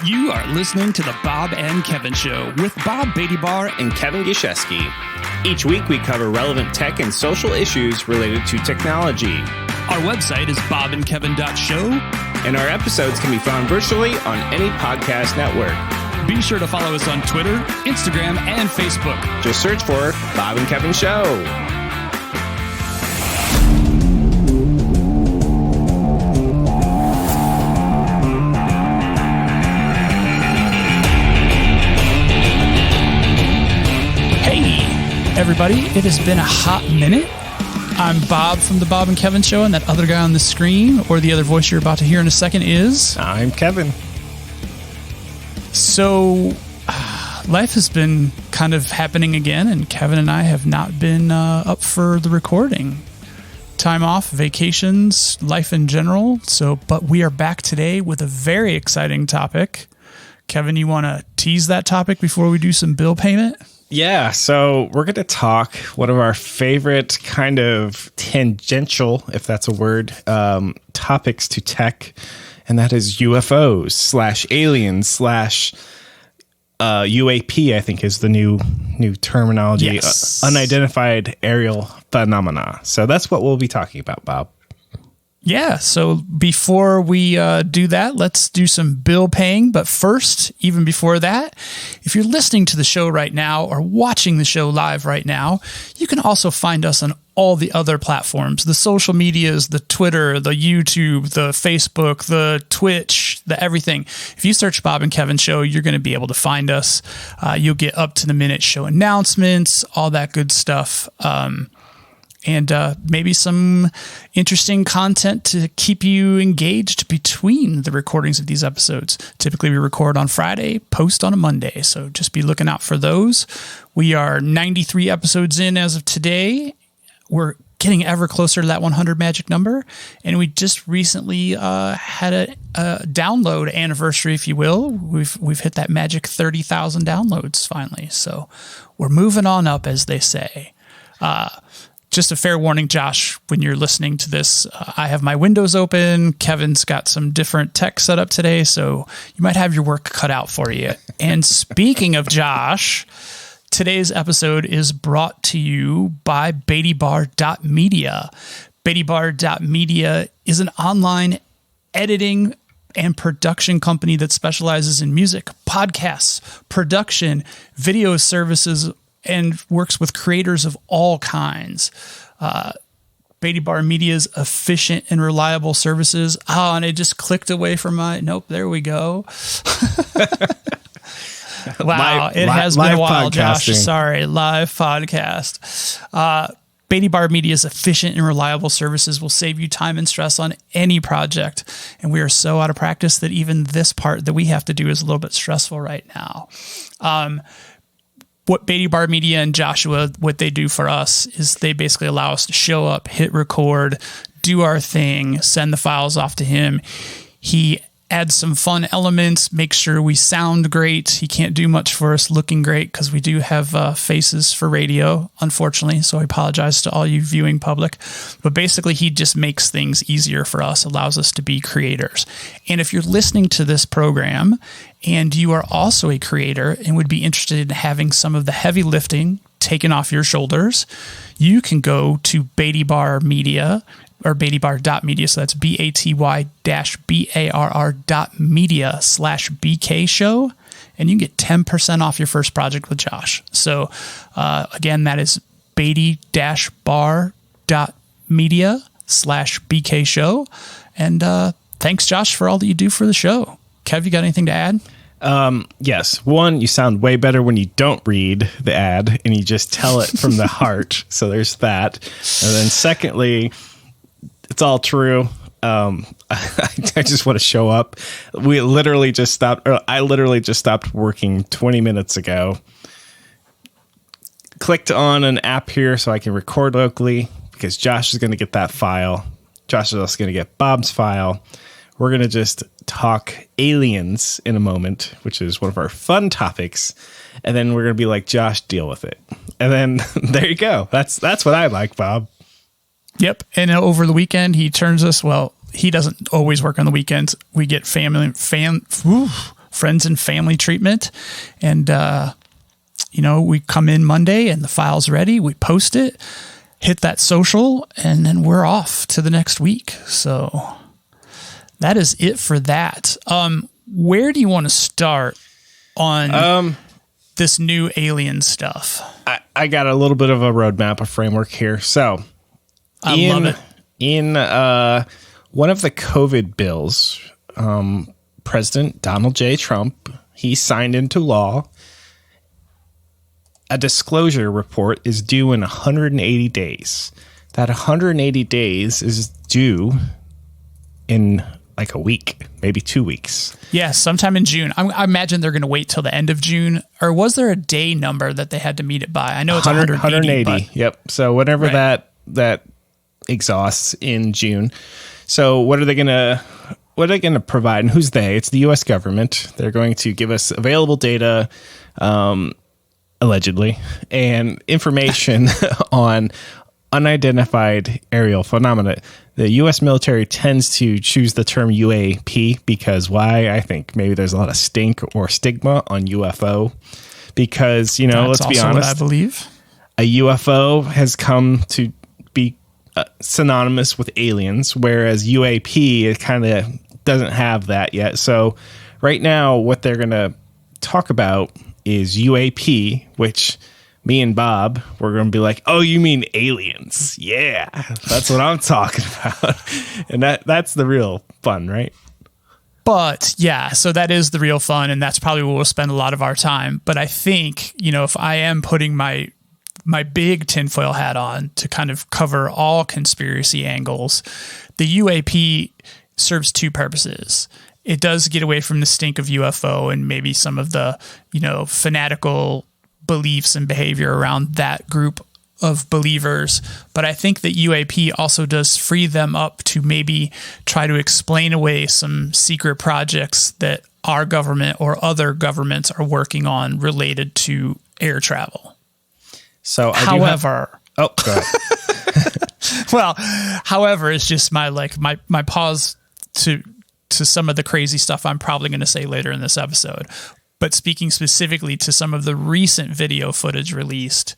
You are listening to the Bob and Kevin Show with Bob Beattybar and Kevin Giescheski. Each week we cover relevant tech and social issues related to technology. Our website is bobandkevin.show. And our episodes can be found virtually on any podcast network. Be sure to follow us on Twitter, Instagram, and Facebook. Just search for Bob and Kevin Show. Everybody, it has been a hot minute. I'm Bob from the Bob and Kevin Show, and that other guy on the screen, or the other voice you're about to hear in a second, is... I'm Kevin. So, life has been kind of happening again, and Kevin and I have not been up for the recording. Time off, vacations, life in general. But we are back today with a very exciting topic. Kevin, you want to tease that topic before we do some bill payment? Yeah, so we're going to talk one of our favorite kind of tangential, if that's a word, topics to tech, and that is UFOs / aliens / UAP, I think is the new terminology, yes. Unidentified aerial phenomena. So that's what we'll be talking about, Bob. Yeah, so before we do that, let's do some bill paying. But first, even before that, if you're listening to the show right now or watching the show live right now, you can also find us on all the other platforms, the social medias, the Twitter, the YouTube, the Facebook, the Twitch, the everything. If you search Bob and Kevin Show, you're going to be able to find us. You'll get up-to-the-minute show announcements, all that good stuff. And maybe some interesting content to keep you engaged between the recordings of these episodes. Typically, we record on Friday, post on a Monday, so just be looking out for those. We are 93 episodes in as of today. We're getting ever closer to that 100 magic number, and we just recently had a download anniversary, if you will. We've hit that magic 30,000 downloads finally, so we're moving on up, as they say. Just a fair warning, Josh, when you're listening to this, I have my windows open. Kevin's got some different tech set up today, so you might have your work cut out for you. And speaking of Josh, today's episode is brought to you by Beattybar.media. Beattybar.media is an online editing and production company that specializes in music, podcasts, production, video services, and works with creators of all kinds. Beattybar Media's efficient and reliable services. And it just clicked away from my... Nope, there we go. Wow, it has been a while, Josh. Sorry, live podcast. Beattybar Media's efficient and reliable services will save you time and stress on any project. And we are so out of practice that even this part that we have to do is a little bit stressful right now. What Beattybar Media and Joshua, what they do for us is they basically allow us to show up, hit record, do our thing, send the files off to him. He adds some fun elements, makes sure we sound great. He can't do much for us looking great because we do have faces for radio, unfortunately. So I apologize to all you viewing public. But basically, he just makes things easier for us, allows us to be creators. And if you're listening to this program and you are also a creator and would be interested in having some of the heavy lifting taken off your shoulders, you can go to Beattybar Media or Beattybar.media. So that's BATY-BARR.media/BK show. And you can get 10% off your first project with Josh. So again, that is Beatty-bar.media/BK show. And thanks, Josh, for all that you do for the show. Kev, you got anything to add? Yes. One, you sound way better when you don't read the ad and you just tell it from the heart. So there's that. And then secondly, it's all true. I just want to show up. I literally just stopped working 20 minutes ago. Clicked on an app here so I can record locally because Josh is going to get that file. Josh is also going to get Bob's file. We're going to just talk aliens in a moment, which is one of our fun topics. And then we're going to be like, Josh, deal with it. And then there you go. That's what I like, Bob. Yep. And over the weekend, he turns us, well, he doesn't always work on the weekends. We get family friends and family treatment. And, we come in Monday and the file's ready. We post it, hit that social, and then we're off to the next week. So that is it for that. Where do you want to start on this new alien stuff? I got a little bit of a roadmap, a framework here. So I love it. In one of the COVID bills, President Donald J. Trump, he signed into law a disclosure report is due in 180 days. That 180 days is due in like a week, maybe 2 weeks. Yeah, sometime in June. I imagine they're going to wait till the end of June. Or was there a day number that they had to meet it by? I know it's 180. Yep. So whenever that exhausts in June. So what are they going to provide? And who's they? It's the U.S. government. They're going to give us available data, allegedly, and information on unidentified aerial phenomena. The U.S. military tends to choose the term UAP because why? I think maybe there's a lot of stink or stigma on UFO because, let's be honest. What I believe. A UFO has come to be synonymous with aliens, whereas UAP, it kind of doesn't have that yet. So right now, what they're going to talk about is UAP, which me and Bob, we're going to be like, oh, you mean aliens? Yeah, that's what I'm talking about. And that's the real fun, right? But yeah, so that is the real fun. And that's probably where we'll spend a lot of our time. But I think, if I am putting my big tinfoil hat on to kind of cover all conspiracy angles, the UAP serves two purposes. It does get away from the stink of UFO and maybe some of the, fanatical beliefs and behavior around that group of believers. But I think that UAP also does free them up to maybe try to explain away some secret projects that our government or other governments are working on related to air travel. So, however, go ahead. Well, however, it's just my pause to some of the crazy stuff I'm probably going to say later in this episode. But speaking specifically to some of the recent video footage released,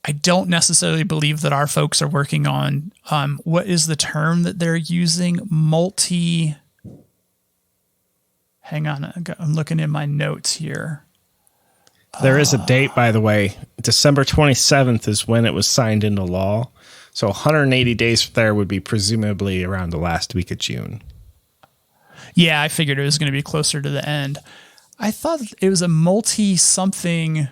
I don't necessarily believe that our folks are working on, what is the term that they're using? Hang on, I'm looking in my notes here. There is a date, by the way. December 27th is when it was signed into law. So 180 days from there would be presumably around the last week of June. Yeah, I figured it was going to be closer to the end. I thought it was a multi-something,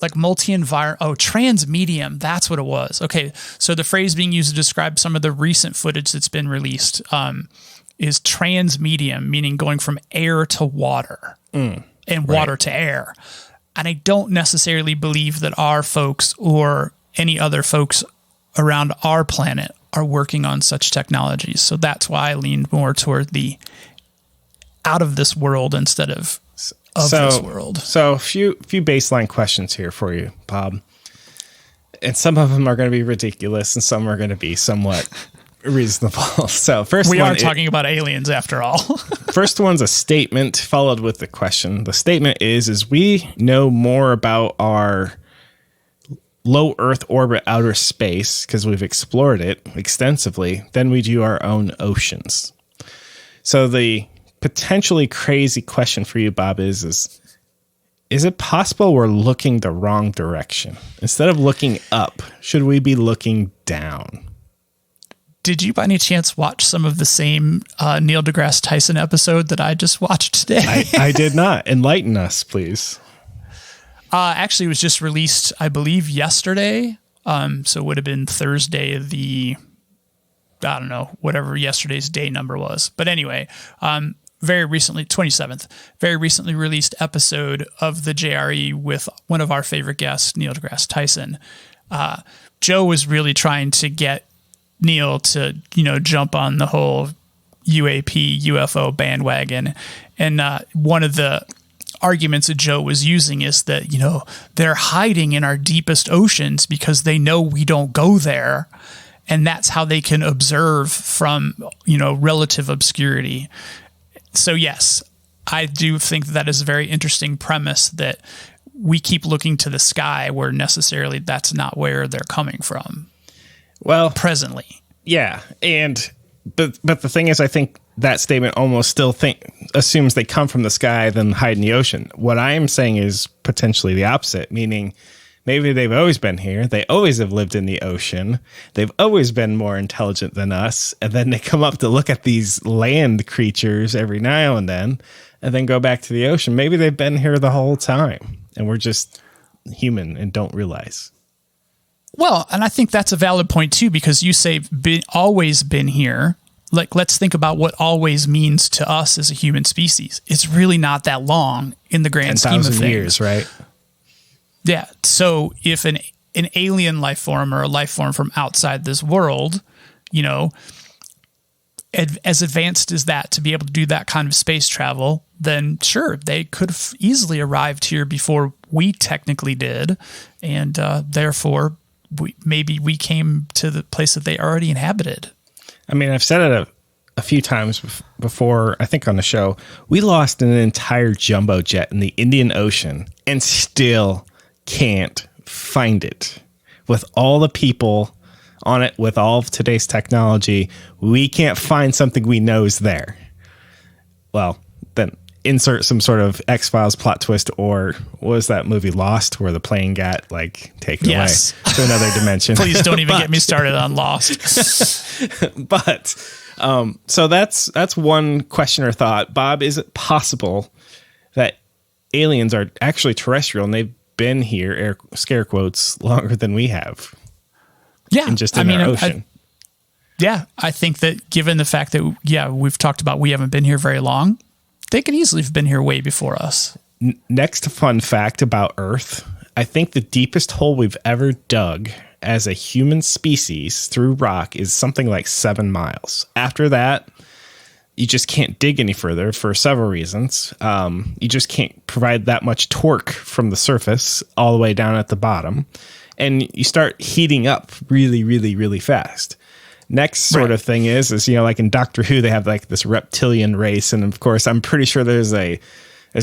like multi-environment. Oh, transmedium. That's what it was. Okay, so the phrase being used to describe some of the recent footage that's been released is transmedium, meaning going from air to water. And water to air. And I don't necessarily believe that our folks or any other folks around our planet are working on such technologies. So that's why I leaned more toward the out of this world instead of this world. So a few baseline questions here for you, Bob. And some of them are going to be ridiculous and some are going to be somewhat reasonable. So we are talking about aliens after all. First one's a statement followed with the question. The statement is we know more about our low Earth orbit outer space because we've explored it extensively than we do our own oceans. So the potentially crazy question for you, Bob, is it possible we're looking the wrong direction? Instead of looking up, should we be looking down? Did you by any chance watch some of the same Neil deGrasse Tyson episode that I just watched today? I did not. Enlighten us, please. Actually, it was just released, I believe, yesterday. So it would have been Thursday, I don't know, whatever yesterday's day number was. But anyway, very recently, 27th, very recently released episode of the JRE with one of our favorite guests, Neil deGrasse Tyson. Joe was really trying to get Neil to, jump on the whole UAP, UFO bandwagon. And one of the arguments that Joe was using is that, they're hiding in our deepest oceans because they know we don't go there. And that's how they can observe from, relative obscurity. So yes, I do think that is a very interesting premise that we keep looking to the sky where necessarily that's not where they're coming from. Well, presently. Yeah. But the thing is, I think that statement almost still assumes they come from the sky then hide in the ocean. What I'm saying is potentially the opposite, meaning maybe they've always been here. They always have lived in the ocean. They've always been more intelligent than us. And then they come up to look at these land creatures every now and then go back to the ocean. Maybe they've been here the whole time and we're just human and don't realize. Well, and I think that's a valid point too, because you say always been here. Like, let's think about what always means to us as a human species. It's really not that long in the grand scheme of things. 10,000 years, right? Yeah. So if an alien life form or a life form from outside this world, as advanced as that to be able to do that kind of space travel, then sure, they could have easily arrived here before we technically did. And therefore, maybe we came to the place that they already inhabited. I mean, I've said it a few times before, I think on the show, we lost an entire jumbo jet in the Indian Ocean and still can't find it. With all the people on it, with all of today's technology, we can't find something we know is there. Well, then insert some sort of X-Files plot twist, or what was that movie Lost where the plane got taken away to another dimension? Please don't even get me started on Lost. But so that's one question or thought. Bob, is it possible that aliens are actually terrestrial and they've been here, scare quotes, longer than we have? Yeah. And just in our ocean. I think that given the fact that, we've talked about we haven't been here very long, they could easily have been here way before us. Next fun fact about Earth, I think the deepest hole we've ever dug as a human species through rock is something like 7 miles. After that, you just can't dig any further for several reasons. You just can't provide that much torque from the surface all the way down at the bottom. And you start heating up really, really, really fast. Next sort of thing is like in Doctor Who, they have this reptilian race. And of course, I'm pretty sure there's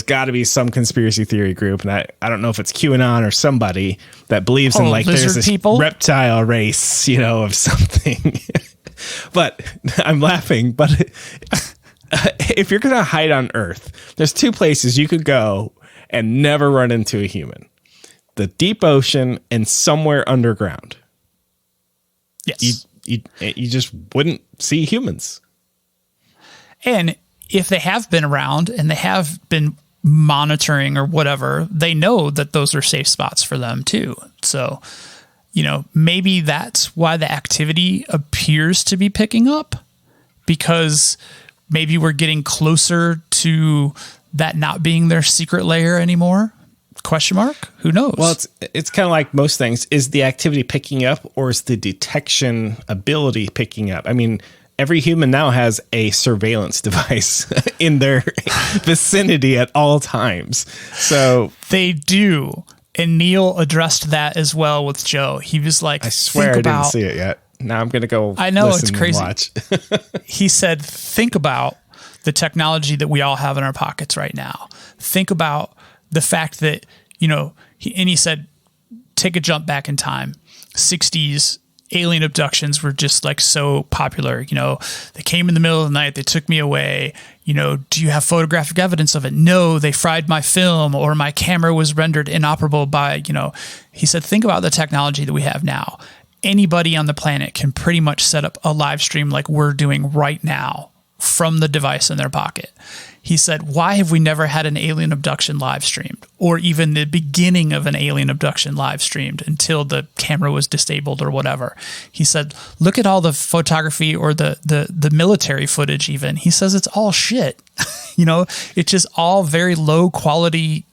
got to be some conspiracy theory group. And I don't know if it's QAnon or somebody that believes in there's this reptile race, of something. But I'm laughing. But if you're going to hide on Earth, there's 2 places you could go and never run into a human: the deep ocean and somewhere underground. Yes. You just wouldn't see humans. And if they have been around and they have been monitoring or whatever, they know that those are safe spots for them too. So, maybe that's why the activity appears to be picking up, because maybe we're getting closer to that not being their secret lair anymore. Question mark? Who knows? Well, it's kind of like most things. Is the activity picking up, or is the detection ability picking up? I mean, every human now has a surveillance device in their vicinity at all times. So they do. And Neil addressed that as well with Joe. He was like, I swear I didn't see it yet. Now I'm going to go it's crazy. And watch. He said, think about the technology that we all have in our pockets right now. Think about the fact that, he said, take a jump back in time. 60s, alien abductions were just so popular. They came in the middle of the night. They took me away. Do you have photographic evidence of it? No, they fried my film, or my camera was rendered inoperable by, he said, think about the technology that we have now. Anybody on the planet can pretty much set up a live stream like we're doing right now from the device in their pocket. He said, why have we never had an alien abduction live streamed, or even the beginning of an alien abduction live streamed until the camera was disabled or whatever? He said, look at all the photography or the military footage even. He says it's all shit. It's just all very low quality,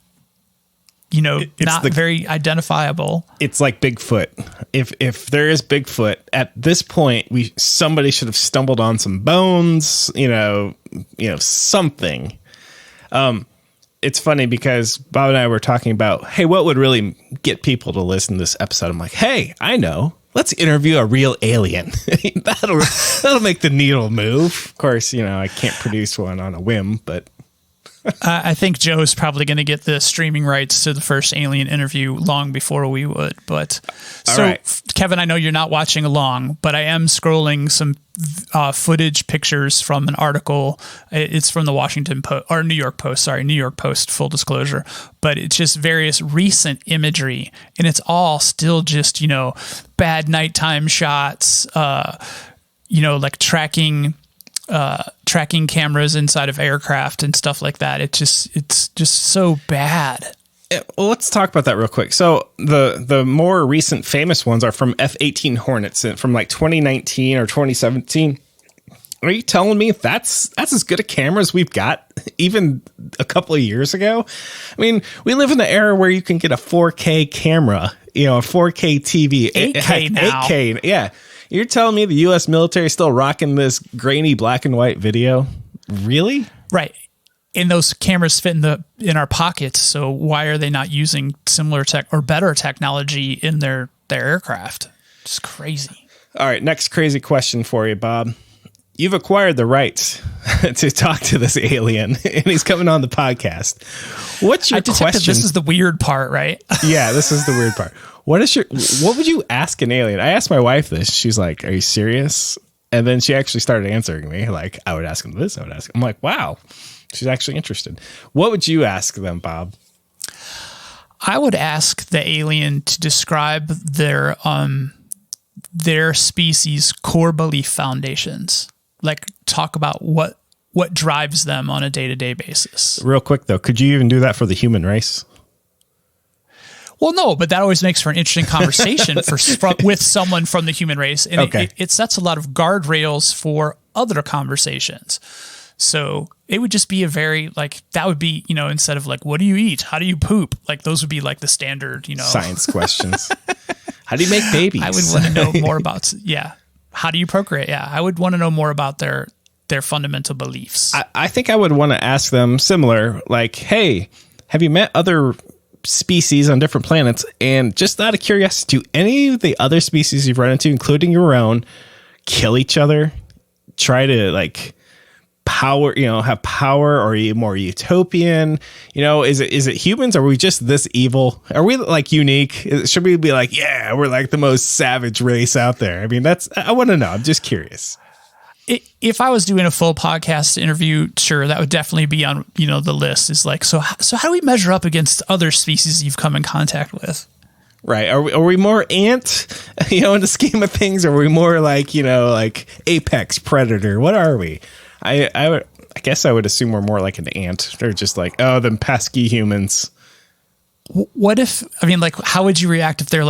not very identifiable. It's like Bigfoot. If there is Bigfoot at this point, somebody should have stumbled on some bones, something. It's funny because Bob and I were talking about, hey, what would really get people to listen to this episode? I'm like, hey, I know. let's interview a real alien. That'll make the needle move. Of course, I can't produce one on a whim, but I think Joe's probably going to get the streaming rights to the first alien interview long before we would. But right. Kevin, I know you're not watching along, but I am scrolling some footage pictures from an article. It's from the Washington Post or New York Post. Sorry, New York Post. Full disclosure, but it's just various recent imagery, and it's all still just bad nighttime shots. Like tracking cameras inside of aircraft and stuff like that. It's just so bad. Well, let's talk about that real quick. So the more recent famous ones are from F-18 Hornets from like 2019 or 2017. Are you telling me that's as good a camera as we've got even a couple of years ago? I mean, we live in the era where you can get a 4K camera, a 4K TV. 8K now. 8K, yeah. You're telling me the U.S. military is still rocking this grainy black and white video? Really? Right. And those cameras fit in our pockets. So why are they not using similar tech or better technology in their aircraft? It's crazy. All right. Next crazy question for you, Bob. You've acquired the rights to talk to this alien, and he's coming on the podcast. What's your question? This is the weird part, right? Yeah, this is the weird part. What would you ask an alien? I asked my wife this. She's like, "Are you serious?" And then she actually started answering me. Like, I would ask him this. I would ask him. I'm like, wow, she's actually interested. What would you ask them, Bob? I would ask the alien to describe their species' core belief foundations. Like, talk about what drives them on a day-to-day basis. Real quick, though, could you even do that for the human race? Well, no, but that always makes for an interesting conversation with someone from the human race. And okay. it sets a lot of guardrails for other conversations. So it would just be a very, that would be, instead of what do you eat? How do you poop? Those would be the standard, science questions. How do you make babies? I would want to know more about, how do you procreate? Yeah, I would want to know more about their fundamental beliefs. I think I would want to ask them similar, hey, have you met other species on different planets? And just out of curiosity, do any of the other species you've run into, including your own, kill each other? Try to power, have power, or are you more utopian? Is it humans? Are we just this evil? Are we unique? Should we be we're the most savage race out there? I mean, I want to know. I'm just curious. If I was doing a full podcast interview, sure, that would definitely be on, the list. Is so how do we measure up against other species you've come in contact with? Right. Are we more ant, in the scheme of things? Or are we more apex predator? What are we? I guess I would assume we're more like an ant. They're just them pesky humans. What if, how would you react if they're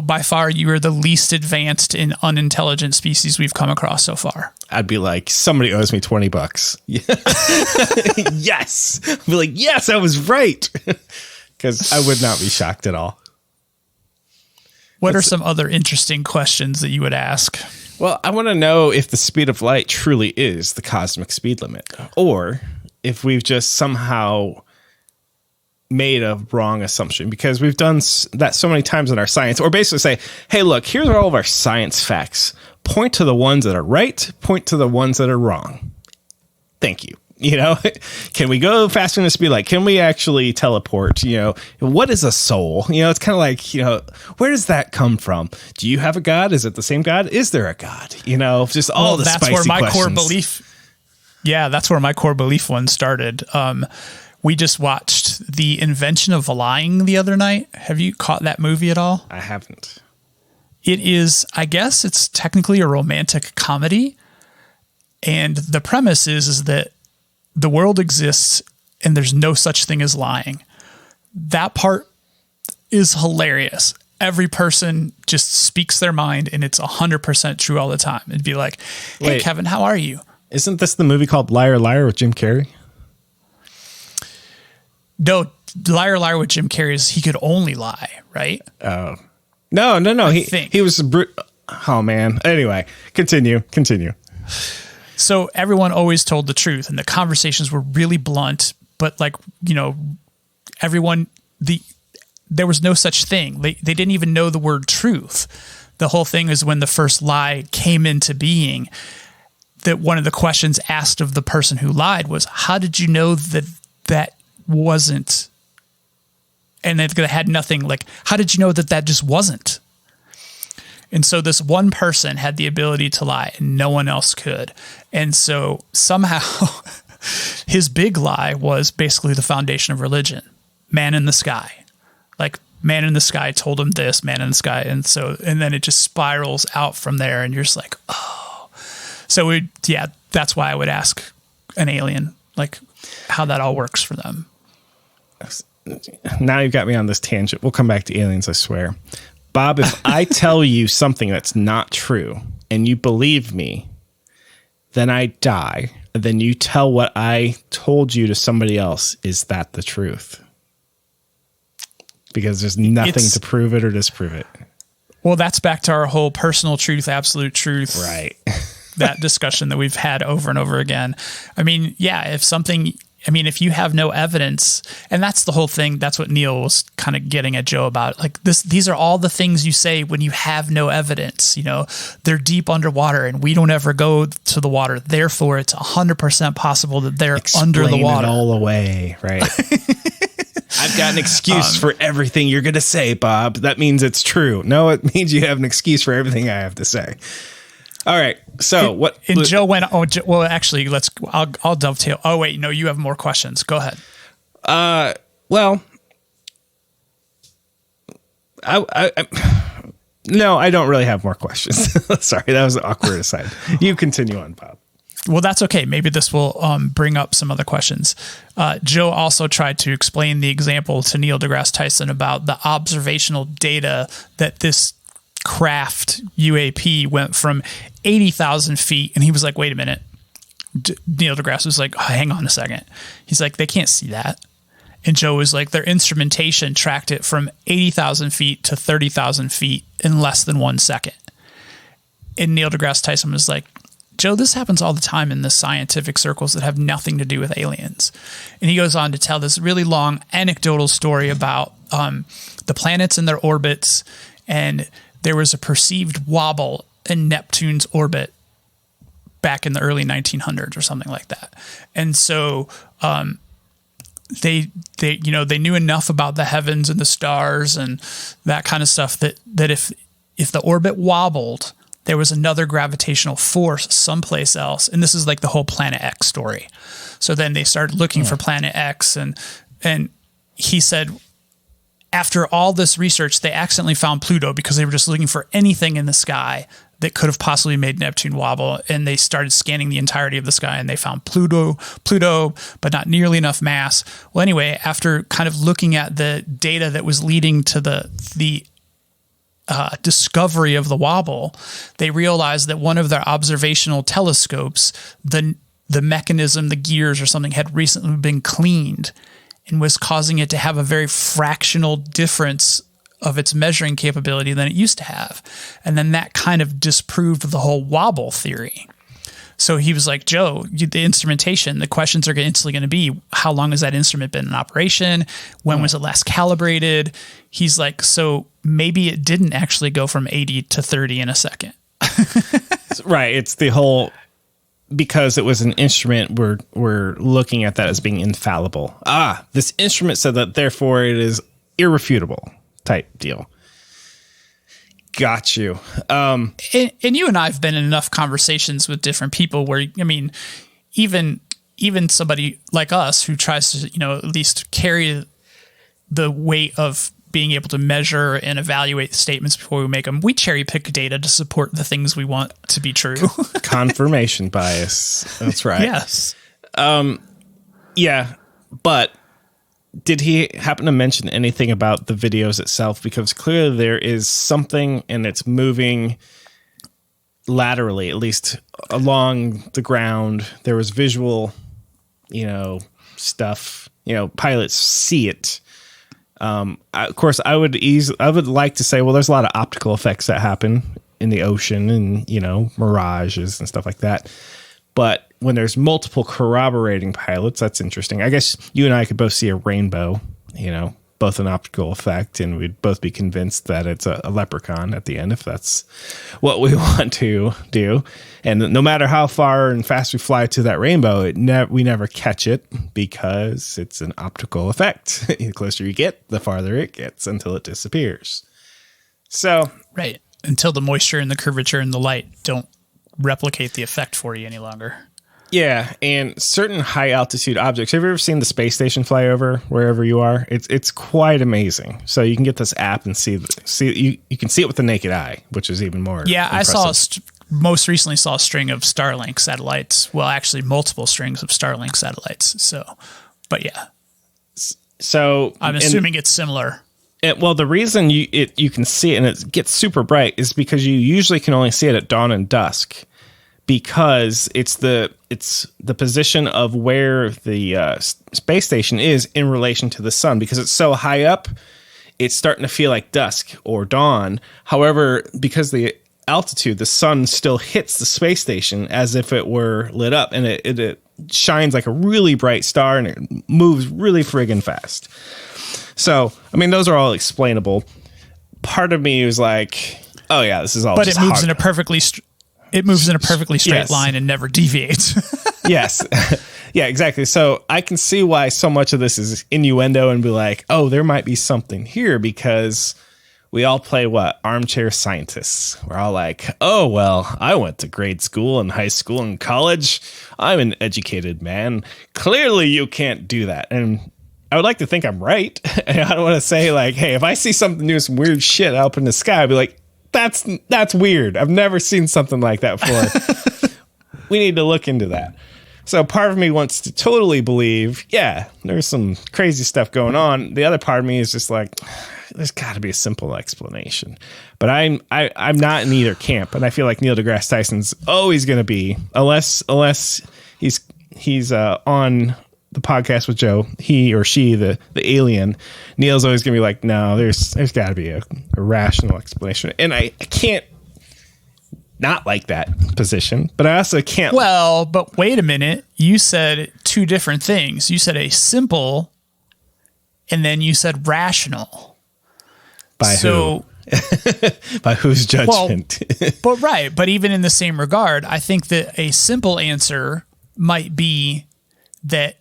by far you are the least advanced and unintelligent species we've come across so far? I'd be like, somebody owes me $20. Yes. I'd be like, yes, I was right. Because I would not be shocked at all. What are some other interesting questions that you would ask? Well, I want to know if the speed of light truly is the cosmic speed limit, or if we've just somehow made a wrong assumption, because we've done that so many times in our science, or basically say, hey, look, here's all of our science facts. Point to the ones that are right, point to the ones that are wrong. Thank you. Can we go faster than the speed light? Can we actually teleport? What is a soul? It's kind of where does that come from? Do you have a God? Is it the same God? Is there a God? Just all the spicy questions. That's where my core belief. Yeah, that's where my core belief one started. We just watched The Invention of Lying the other night. Have you caught that movie at all? I haven't. It is, I guess it's technically a romantic comedy. And the premise is that the world exists and there's no such thing as lying. That part is hilarious. Every person just speaks their mind and it's 100% true all the time. It'd be like, hey, wait, Kevin, how are you? Isn't this the movie called Liar, Liar with Jim Carrey? No, Liar, Liar with Jim Carrey is he could only lie, right? Oh. No. He was oh, man. Anyway, continue. So everyone always told the truth and the conversations were really blunt, but everyone, there was no such thing. They didn't even know the word truth. the whole thing is when the first lie came into being, that one of the questions asked of the person who lied was, how did you know that that wasn't, and it had nothing, like, how did you know that that just wasn't? And so this one person had the ability to lie and no one else could. And so somehow his big lie was basically the foundation of religion. Man in the sky. Like, man in the sky told him this, man in the sky. And then it just spirals out from there, and you're just like, oh. So that's why I would ask an alien, like, how that all works for them. Now you've got me on this tangent. We'll come back to aliens, I swear. Bob, if I tell you something that's not true and you believe me, then I die. And then you tell what I told you to somebody else. Is that the truth? Because there's nothing to prove it or disprove it. Well, that's back to our whole personal truth, absolute truth. Right. That discussion that we've had over and over again. I mean, yeah, if you have no evidence, and that's the whole thing, that's what Neil was kind of getting at Joe about. Like, these are all the things you say when you have no evidence. You know, they're deep underwater and we don't ever go to the water. Therefore, it's 100% possible that they're under the water. It all away, right? I've got an excuse for everything you're going to say, Bob. That means it's true. No, it means you have an excuse for everything I have to say. All right. So what? And Joe went. Oh, well, actually, I'll dovetail. Oh, wait, no, you have more questions. Go ahead. Well, no, I don't really have more questions. Sorry, that was an awkward aside. You continue on, Bob. Well, that's okay. Maybe this will bring up some other questions. Joe also tried to explain the example to Neil deGrasse Tyson about the observational data that this craft UAP went from 80,000 feet. And he was like, wait a minute. Neil deGrasse was like, oh, hang on a second. He's like, they can't see that. And Joe was like, their instrumentation tracked it from 80,000 feet to 30,000 feet in less than 1 second. And Neil deGrasse Tyson was like, Joe, this happens all the time in the scientific circles that have nothing to do with aliens. And he goes on to tell this really long anecdotal story about the planets and their orbits, and there was a perceived wobble in Neptune's orbit back in the early 1900s or something like that. And so they knew enough about the heavens and the stars and that kind of stuff that if the orbit wobbled, there was another gravitational force someplace else. And this is like the whole Planet X story. So then they started looking for Planet X, and he said, after all this research, they accidentally found Pluto because they were just looking for anything in the sky that could have possibly made Neptune wobble. And they started scanning the entirety of the sky, and they found Pluto, but not nearly enough mass. Well, anyway, after kind of looking at the data that was leading to the discovery of the wobble, they realized that one of their observational telescopes, the mechanism, the gears or something, had recently been cleaned and was causing it to have a very fractional difference of its measuring capability than it used to have. And then that kind of disproved the whole wobble theory. So he was like, Joe, the instrumentation, the questions are instantly going to be, how long has that instrument been in operation? When was it last calibrated? He's like, so maybe it didn't actually go from 80 to 30 in a second. Right. It's the whole, because it was an instrument, we're looking at that as being infallible. This instrument said that, therefore it is irrefutable type deal. Got you. And you and I have been in enough conversations with different people where, I mean, even somebody like us who tries to, at least carry the weight of being able to measure and evaluate statements before we make them, we cherry pick data to support the things we want to be true. Confirmation bias. That's right. Yes. Yeah. But did he happen to mention anything about the videos itself? Because clearly there is something, and it's moving laterally, at least along the ground. There was visual, stuff, pilots see it. Of course, I would like to say, well, there's a lot of optical effects that happen in the ocean and, mirages and stuff like that. But when there's multiple corroborating pilots, that's interesting. I guess you and I could both see a rainbow, both an optical effect, and we'd both be convinced that it's a leprechaun at the end, if that's what we want to do. And no matter how far and fast we fly to that rainbow, we never catch it because it's an optical effect. The closer you get, the farther it gets until it disappears. So, right. Until the moisture and the curvature and the light don't replicate the effect for you any longer. Yeah, and certain high altitude objects. Have you ever seen the space station fly over wherever you are? It's quite amazing. So you can get this app and see you can see it with the naked eye, which is even more. Yeah, impressive. I saw most recently saw a string of Starlink satellites. Well, actually, multiple strings of Starlink satellites. So, but yeah. So I'm assuming it's similar. Well, the reason you can see it and it gets super bright is because you usually can only see it at dawn and dusk. Because it's the position of where the space station is in relation to the sun. Because it's so high up, it's starting to feel like dusk or dawn. However, because the altitude, the sun still hits the space station as if it were lit up, and it shines like a really bright star, and it moves really friggin' fast. So, I mean, those are all explainable. Part of me was like, oh yeah, this is all. But just it moves in a perfectly. It moves in a perfectly straight line and never deviates. Yes. Yeah, exactly. So I can see why so much of this is innuendo and be like, oh, there might be something here, because we all play armchair scientists. We're all like, oh, well, I went to grade school and high school and college. I'm an educated man. Clearly you can't do that. And I would like to think I'm right. And I don't want to say like, hey, if I see something new, some weird shit up in the sky, I'd be like, that's weird. I've never seen something like that before. We need to look into that. So part of me wants to totally believe, yeah, there's some crazy stuff going on. The other part of me is just like, there's got to be a simple explanation. But I'm not in either camp, and I feel like Neil deGrasse Tyson's always going to be, unless he's on the podcast with Joe, he or she, the alien, Neil's always gonna be like, no, there's got to be a rational explanation, and I can't not like that position, but I also can't. Well, but wait a minute, you said two different things. You said a simple, and then you said rational. By who? By whose judgment? Well, but even in the same regard, I think that a simple answer might be that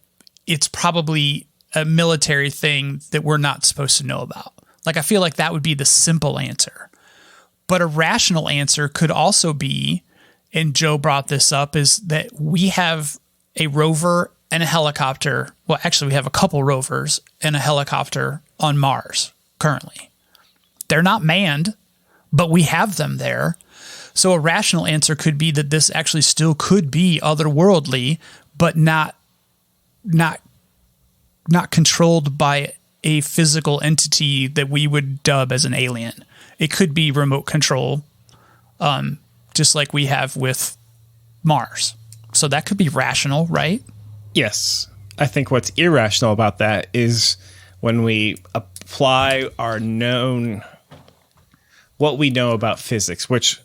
it's probably a military thing that we're not supposed to know about. Like, I feel like that would be the simple answer. But a rational answer could also be, and Joe brought this up, is that we have a rover and a helicopter. Well, actually, we have a couple rovers and a helicopter on Mars currently. They're not manned, but we have them there. So a rational answer could be that this actually still could be otherworldly, but not controlled by a physical entity that we would dub as an alien. It could be remote control, just like we have with Mars. So that could be rational, right? Yes. I think what's irrational about that is when we apply what we know about physics, which,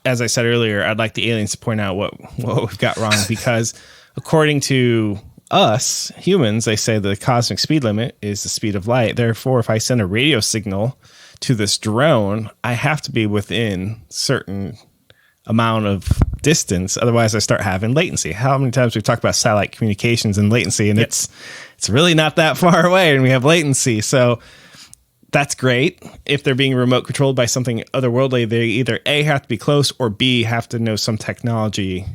as I said earlier, I'd like the aliens to point out what we've got wrong, because according to us humans, they say the cosmic speed limit is the speed of light. Therefore, if I send a radio signal to this drone, I have to be within certain amount of distance. Otherwise, I start having latency. How many times we've talked about satellite communications and latency, and it's really not that far away, and we have latency. So that's great. If they're being remote controlled by something otherworldly, they either A, have to be close, or B, have to know some technology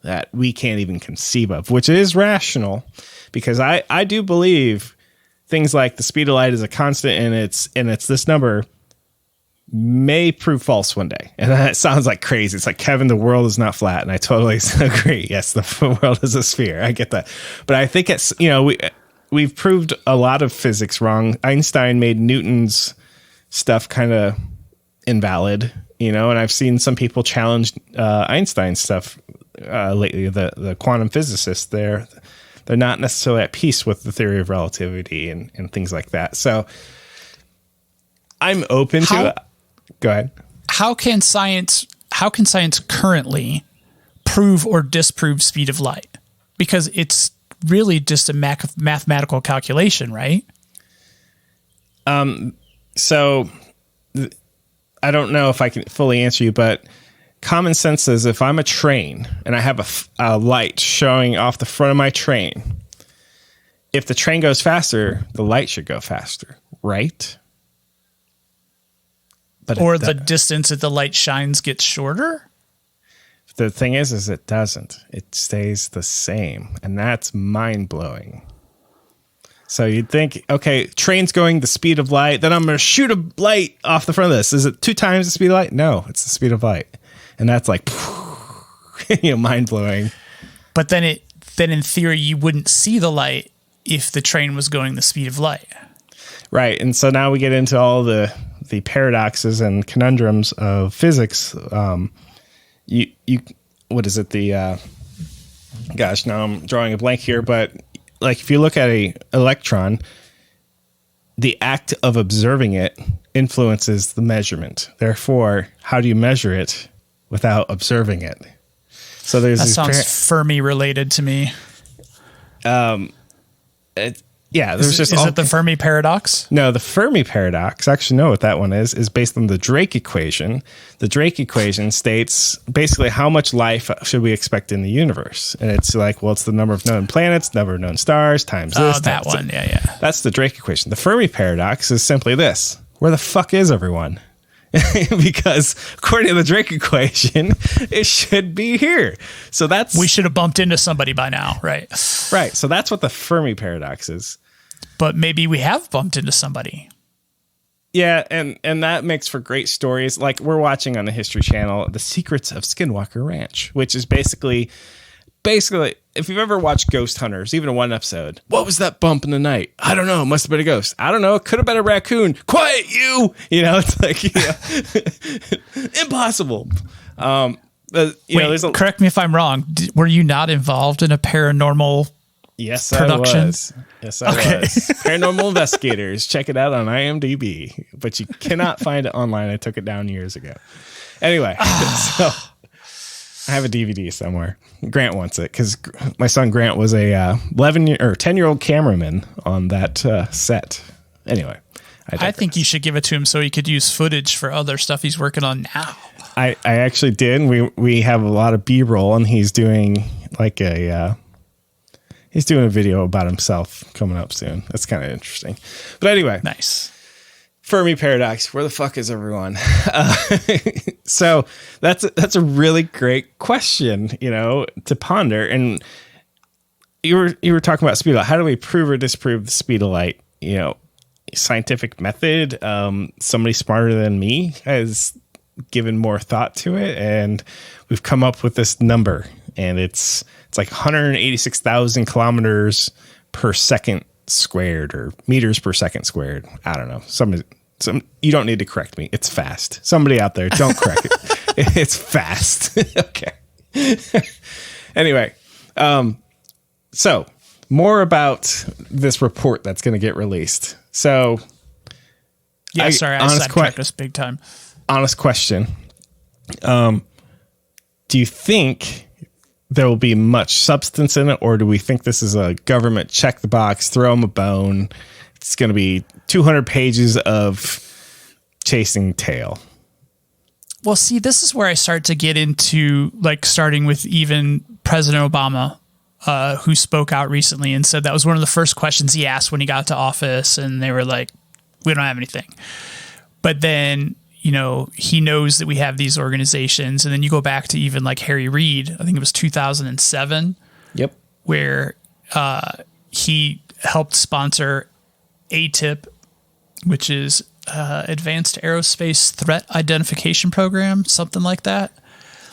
that we can't even conceive of, which is rational, because I do believe things like the speed of light is a constant, and it's this number may prove false one day. And that sounds like crazy. It's like, Kevin, the world is not flat. And I totally agree. Yes, the world is a sphere. I get that. But I think it's, we've proved a lot of physics wrong. Einstein made Newton's stuff kind of invalid, and I've seen some people challenge Einstein's stuff lately. The quantum physicists, they're not necessarily at peace with the theory of relativity and things like that. So I'm open to it. Go ahead. How can science currently prove or disprove speed of light? Because it's really just a mathematical calculation, right? So I don't know if I can fully answer you, but common sense says if I'm a train and I have a light showing off the front of my train, if the train goes faster, the light should go faster, right? But or the distance that the light shines gets shorter? The thing is it doesn't. It stays the same, and that's mind-blowing. So you'd think, okay, train's going the speed of light, then I'm going to shoot a light off the front of this. Is it 2 times the speed of light? No, it's the speed of light. And that's like, mind-blowing. But then in theory, you wouldn't see the light if the train was going the speed of light. Right. And so now we get into all the paradoxes and conundrums of physics. What is it? Gosh, now I'm drawing a blank here, but like if you look at a electron, the act of observing it influences the measurement. Therefore, how do you measure it without observing it? So there's that sounds Fermi related to me. There's is it the Fermi Paradox? No, the Fermi Paradox, actually know what that one is based on the Drake equation. The Drake equation states basically how much life should we expect in the universe. And it's like, well, it's the number of known planets, number of known stars, times this. Oh, that one. Yeah. That's the Drake equation. The Fermi Paradox is simply this. Where the fuck is everyone? Because according to the Drake equation, it should be here. So we should have bumped into somebody by now, right? Right. So that's what the Fermi Paradox is. But maybe we have bumped into somebody. Yeah, and that makes for great stories. Like we're watching on the History Channel, The Secrets of Skinwalker Ranch, which is basically, if you've ever watched Ghost Hunters, even one episode, what was that bump in the night? I don't know. It must have been a ghost. I don't know. It could have been a raccoon. Quiet, you! It's like, impossible. Correct me if I'm wrong. Were you not involved in a paranormal production? I was. Yes, I was. Paranormal Investigators. Check it out on IMDb. But you cannot find it online. I took it down years ago. Anyway, so I have a DVD somewhere. Grant wants it because my son Grant was a 10-year-old cameraman on that set. Anyway, I think you should give it to him so he could use footage for other stuff he's working on now. I actually did. We have a lot of B-roll, and he's doing like he's doing a video about himself coming up soon. That's kind of interesting. But anyway, nice. Fermi Paradox. Where the fuck is everyone? So that's a really great question, to ponder. And you were talking about speed of light. How do we prove or disprove the speed of light? Scientific method. Somebody smarter than me has given more thought to it, and we've come up with this number, and it's like 186,000 kilometers per second squared, or meters per second squared. I don't know. You don't need to correct me. It's fast. Somebody out there, don't correct it. It's fast. Okay. Anyway, so more about this report that's going to get released. So, I sidetracked us big time. Honest question. Do you think there will be much substance in it, or do we think this is a government check the box, throw them a bone? It's going to be 200 pages of chasing tail. Well, see, this is where I start to get into, like, starting with even President Obama, who spoke out recently and said that was one of the first questions he asked when he got to office, and they were like, we don't have anything. But then, he knows that we have these organizations, and then you go back to even like Harry Reid, I think it was 2007. Yep. Where he helped sponsor ATIP, which is Advanced Aerospace Threat Identification Program, something like that.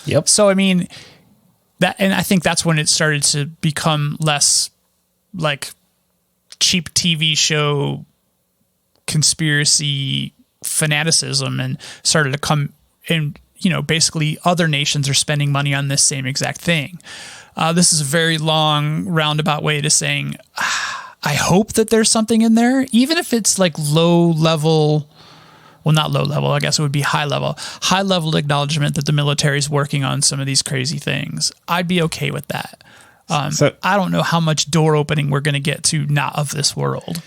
Yep. So, I mean, and I think that's when it started to become less like cheap TV show conspiracy fanaticism, and started to come in, basically other nations are spending money on this same exact thing. This is a very long roundabout way to saying, I hope that there's something in there, even if it's like low level. Well, not low level. I guess it would be high level acknowledgement that the military is working on some of these crazy things. I'd be okay with that. So I don't know how much door opening we're going to get to not of this world.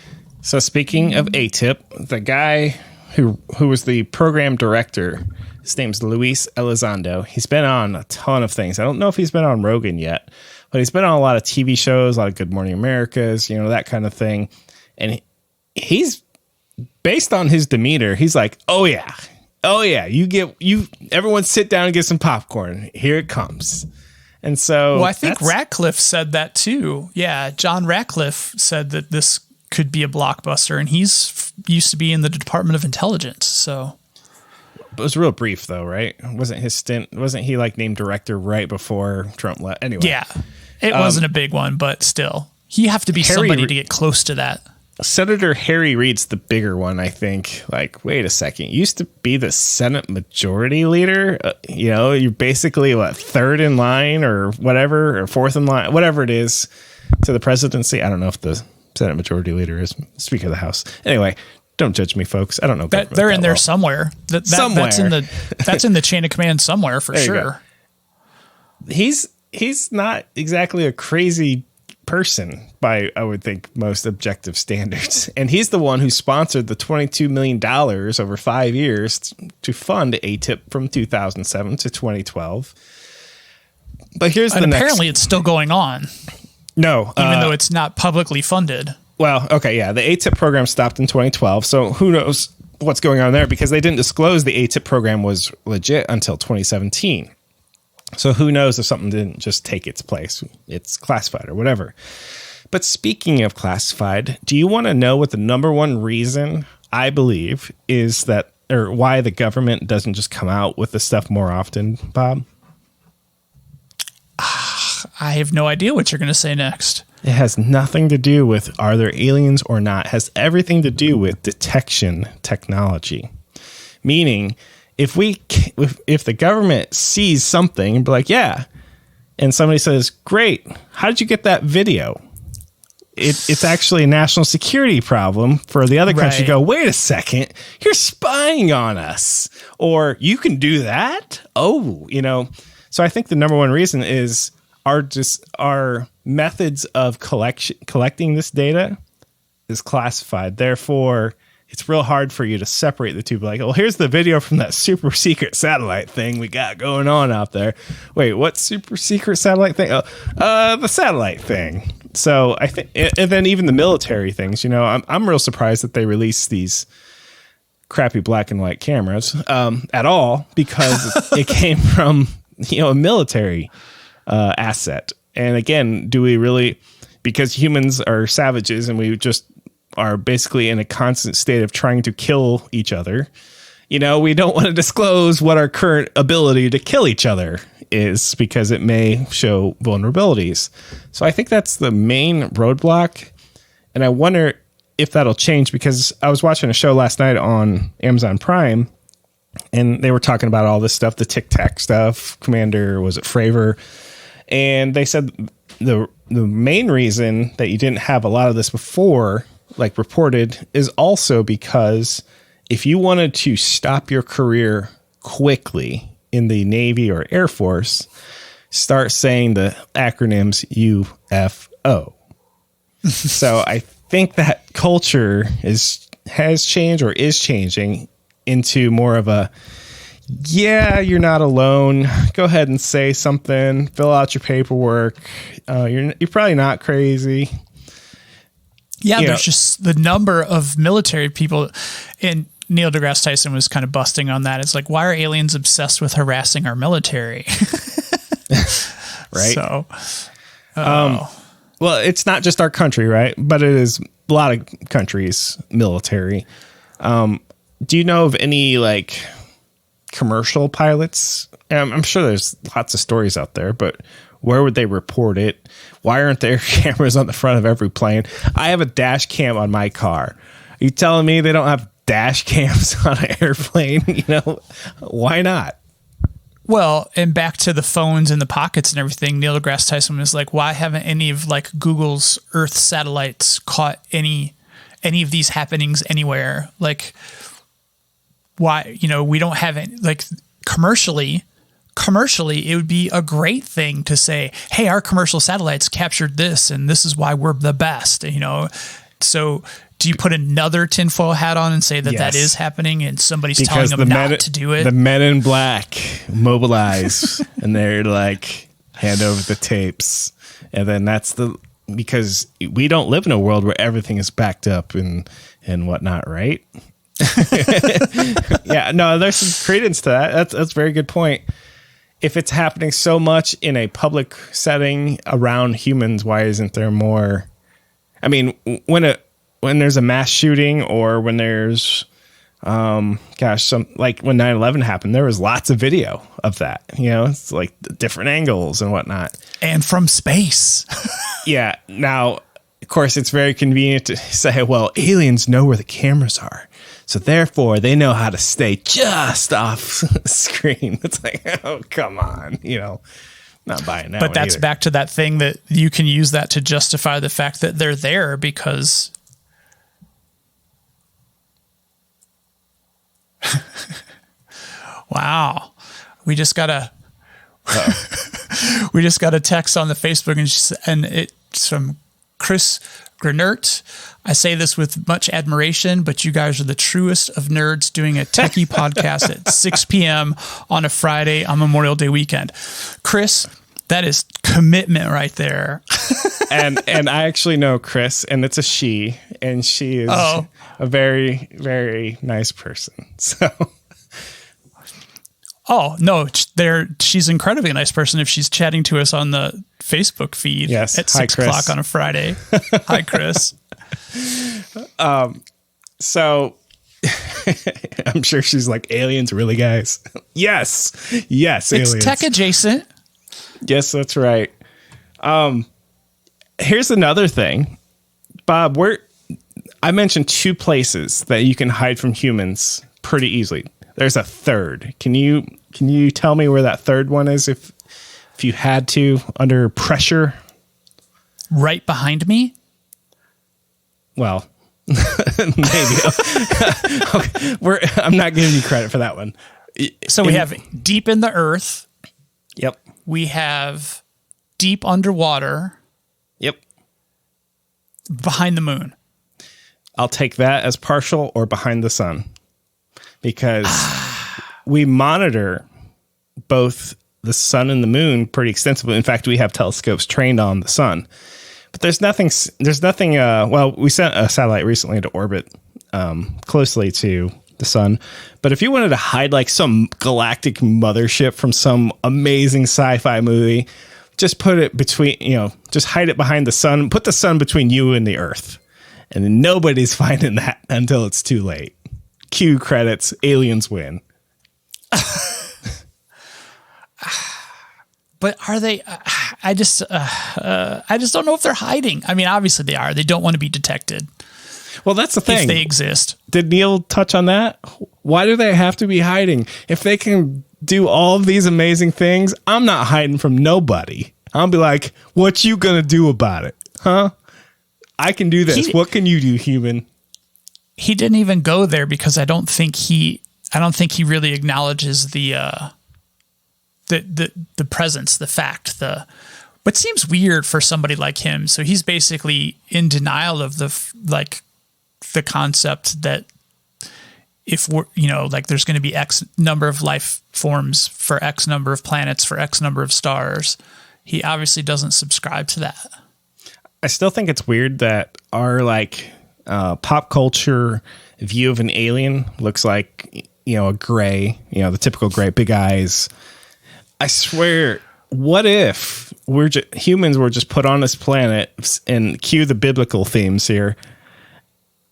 So speaking of ATIP, the guy who was the program director, his name's Luis Elizondo. He's been on a ton of things. I don't know if he's been on Rogan yet, but he's been on a lot of TV shows, a lot of Good Morning Americas, that kind of thing. And he's based on his demeanor. He's like, oh yeah, everyone sit down and get some popcorn. Here it comes. And so, well, I think Ratcliffe said that too. Yeah. John Ratcliffe said that this could be a blockbuster, and he's used to be in the Department of Intelligence. So it was real brief though, right? Wasn't he like named director right before Trump left? Anyway. Yeah. It wasn't a big one, but still, you have to be somebody to get close to that. Senator Harry Reid's the bigger one, I think. Like, wait a second. You used to be the Senate Majority Leader. You're basically, third in line or whatever, or fourth in line, whatever it is, to the presidency. I don't know if the Senate Majority Leader is Speaker of the House. Anyway, don't judge me, folks. I don't know. They're in there somewhere. Somewhere. That's in the chain of command somewhere for sure. He's not exactly a crazy person by, I would think, most objective standards. And he's the one who sponsored the $22 million over 5 years to fund ATIP from 2007 to 2012. But apparently it's still going on. No. Even though it's not publicly funded. Well, okay, yeah. The ATIP program stopped in 2012. So who knows what's going on there, because they didn't disclose the ATIP program was legit until 2017. So who knows if something didn't just take its place. It's classified or whatever. But speaking of classified, do you want to know what the number one reason I believe is that, or why the government doesn't just come out with this stuff more often, Bob? I have no idea what you're going to say next. It has nothing to do with are there aliens or not. It has everything to do with detection technology. Meaning, if the government sees something and be like, yeah, and somebody says, great, how did you get that video? It's actually a national security problem for the other country to go, wait a second, you're spying on us. Or you can do that? Oh, So I think the number one reason is our methods of collecting this data is classified. Therefore, it's real hard for you to separate the two. Like, well, here's the video from that super secret satellite thing we got going on out there. Wait, what super secret satellite thing? Oh, the satellite thing. So I think, and then even the military things, I'm real surprised that they release these crappy black and white cameras at all, because it came from, a military asset. And again, do we really, because humans are savages and we just are basically in a constant state of trying to kill each other, we don't want to disclose what our current ability to kill each other is, because it may show vulnerabilities. So I think that's the main roadblock. And I wonder if that'll change, because I was watching a show last night on Amazon Prime, and they were talking about all this stuff, the Tic Tac stuff, Commander, was it Fravor? And they said the main reason that you didn't have a lot of this before, like reported, is also because if you wanted to stop your career quickly in the Navy or Air Force, start saying the acronyms UFO. So I think that culture has changed or is changing into more of a, yeah, you're not alone. Go ahead and say something. Fill out your paperwork. You're probably not crazy. Yeah, there's just the number of military people, and Neil deGrasse Tyson was kind of busting on that. It's like, why are aliens obsessed with harassing our military? Right. So, well, it's not just our country, right? But it is a lot of countries' military. Do you know of any commercial pilots? I'm sure there's lots of stories out there, but where would they report it? Why aren't there cameras on the front of every plane? I have a dash cam on my car. Are you telling me they don't have dash cams on an airplane? Why not? Well, and back to the phones in the pockets and everything, Neil deGrasse Tyson was like, why haven't any of Google's Earth satellites caught any of these happenings anywhere? Why, we don't have any, commercially, it would be a great thing to say, hey, our commercial satellites captured this, and this is why we're the best, So do you put another tinfoil hat on and say that that is happening and somebody's telling them not to do it? The men in black mobilize and they're like, hand over the tapes. And then because we don't live in a world where everything is backed up and whatnot, right? Yeah, no, there's some credence to that. That's a very good point. If it's happening so much in a public setting around humans, why isn't there more? I mean, when there's a mass shooting or when there's, like when 9/11 happened, there was lots of video of that. It's like different angles and whatnot. And from space. Yeah. Now, of course, it's very convenient to say, well, aliens know where the cameras are. So therefore, they know how to stay just off screen. It's like, oh, come on. Not buying that. But that's either. Back to that thing that you can use that to justify the fact that they're there because... Wow. We just got a text on the Facebook and it's from Chris Grenert. I say this with much admiration, but you guys are the truest of nerds doing a techie podcast at 6 p.m. on a Friday on Memorial Day weekend. Chris, that is commitment right there. and I actually know Chris, and it's a she, and she is a very, very nice person. So... Oh, no, she's an incredibly nice person if she's chatting to us on the Facebook feed at 6 o'clock on a Friday. Hi, Chris. So I'm sure she's like, aliens, really, guys? Yes, aliens. It's tech adjacent. Yes, that's right. Here's another thing. Bob, I mentioned 2 places that you can hide from humans pretty easily. There's a third. Can you tell me where that third one is if you had to, under pressure? Right behind me? Well, maybe. Okay. I'm not giving you credit for that one. So we have deep in the earth. Yep. We have deep underwater. Yep. Behind the moon. I'll take that as partial or behind the sun. Because we monitor both the sun and the moon pretty extensively. In fact, we have telescopes trained on the sun. But there's nothing, well, we sent a satellite recently into orbit closely to the sun. But if you wanted to hide like some galactic mothership from some amazing sci-fi movie, just put it between, just hide it behind the sun, put the sun between you and the earth. And then nobody's finding that until it's too late. Cue credits, aliens win. But are they? I just don't know if they're hiding. I mean, obviously they are. They don't want to be detected. Well, that's the thing. If they exist. Did Neil touch on that? Why do they have to be hiding? If they can do all of these amazing things, I'm not hiding from nobody. I'll be like, what you gonna do about it? Huh? I can do this. What can you do, human? He didn't even go there because I don't think he really acknowledges the presence, the fact, but it seems weird for somebody like him. So he's basically in denial of the concept that if we're, there's going to be X number of life forms for X number of planets for X number of stars. He obviously doesn't subscribe to that. I still think it's weird that our pop culture view of an alien looks like, a gray, the typical gray, big eyes. I swear, what if humans were just put on this planet and cue the biblical themes here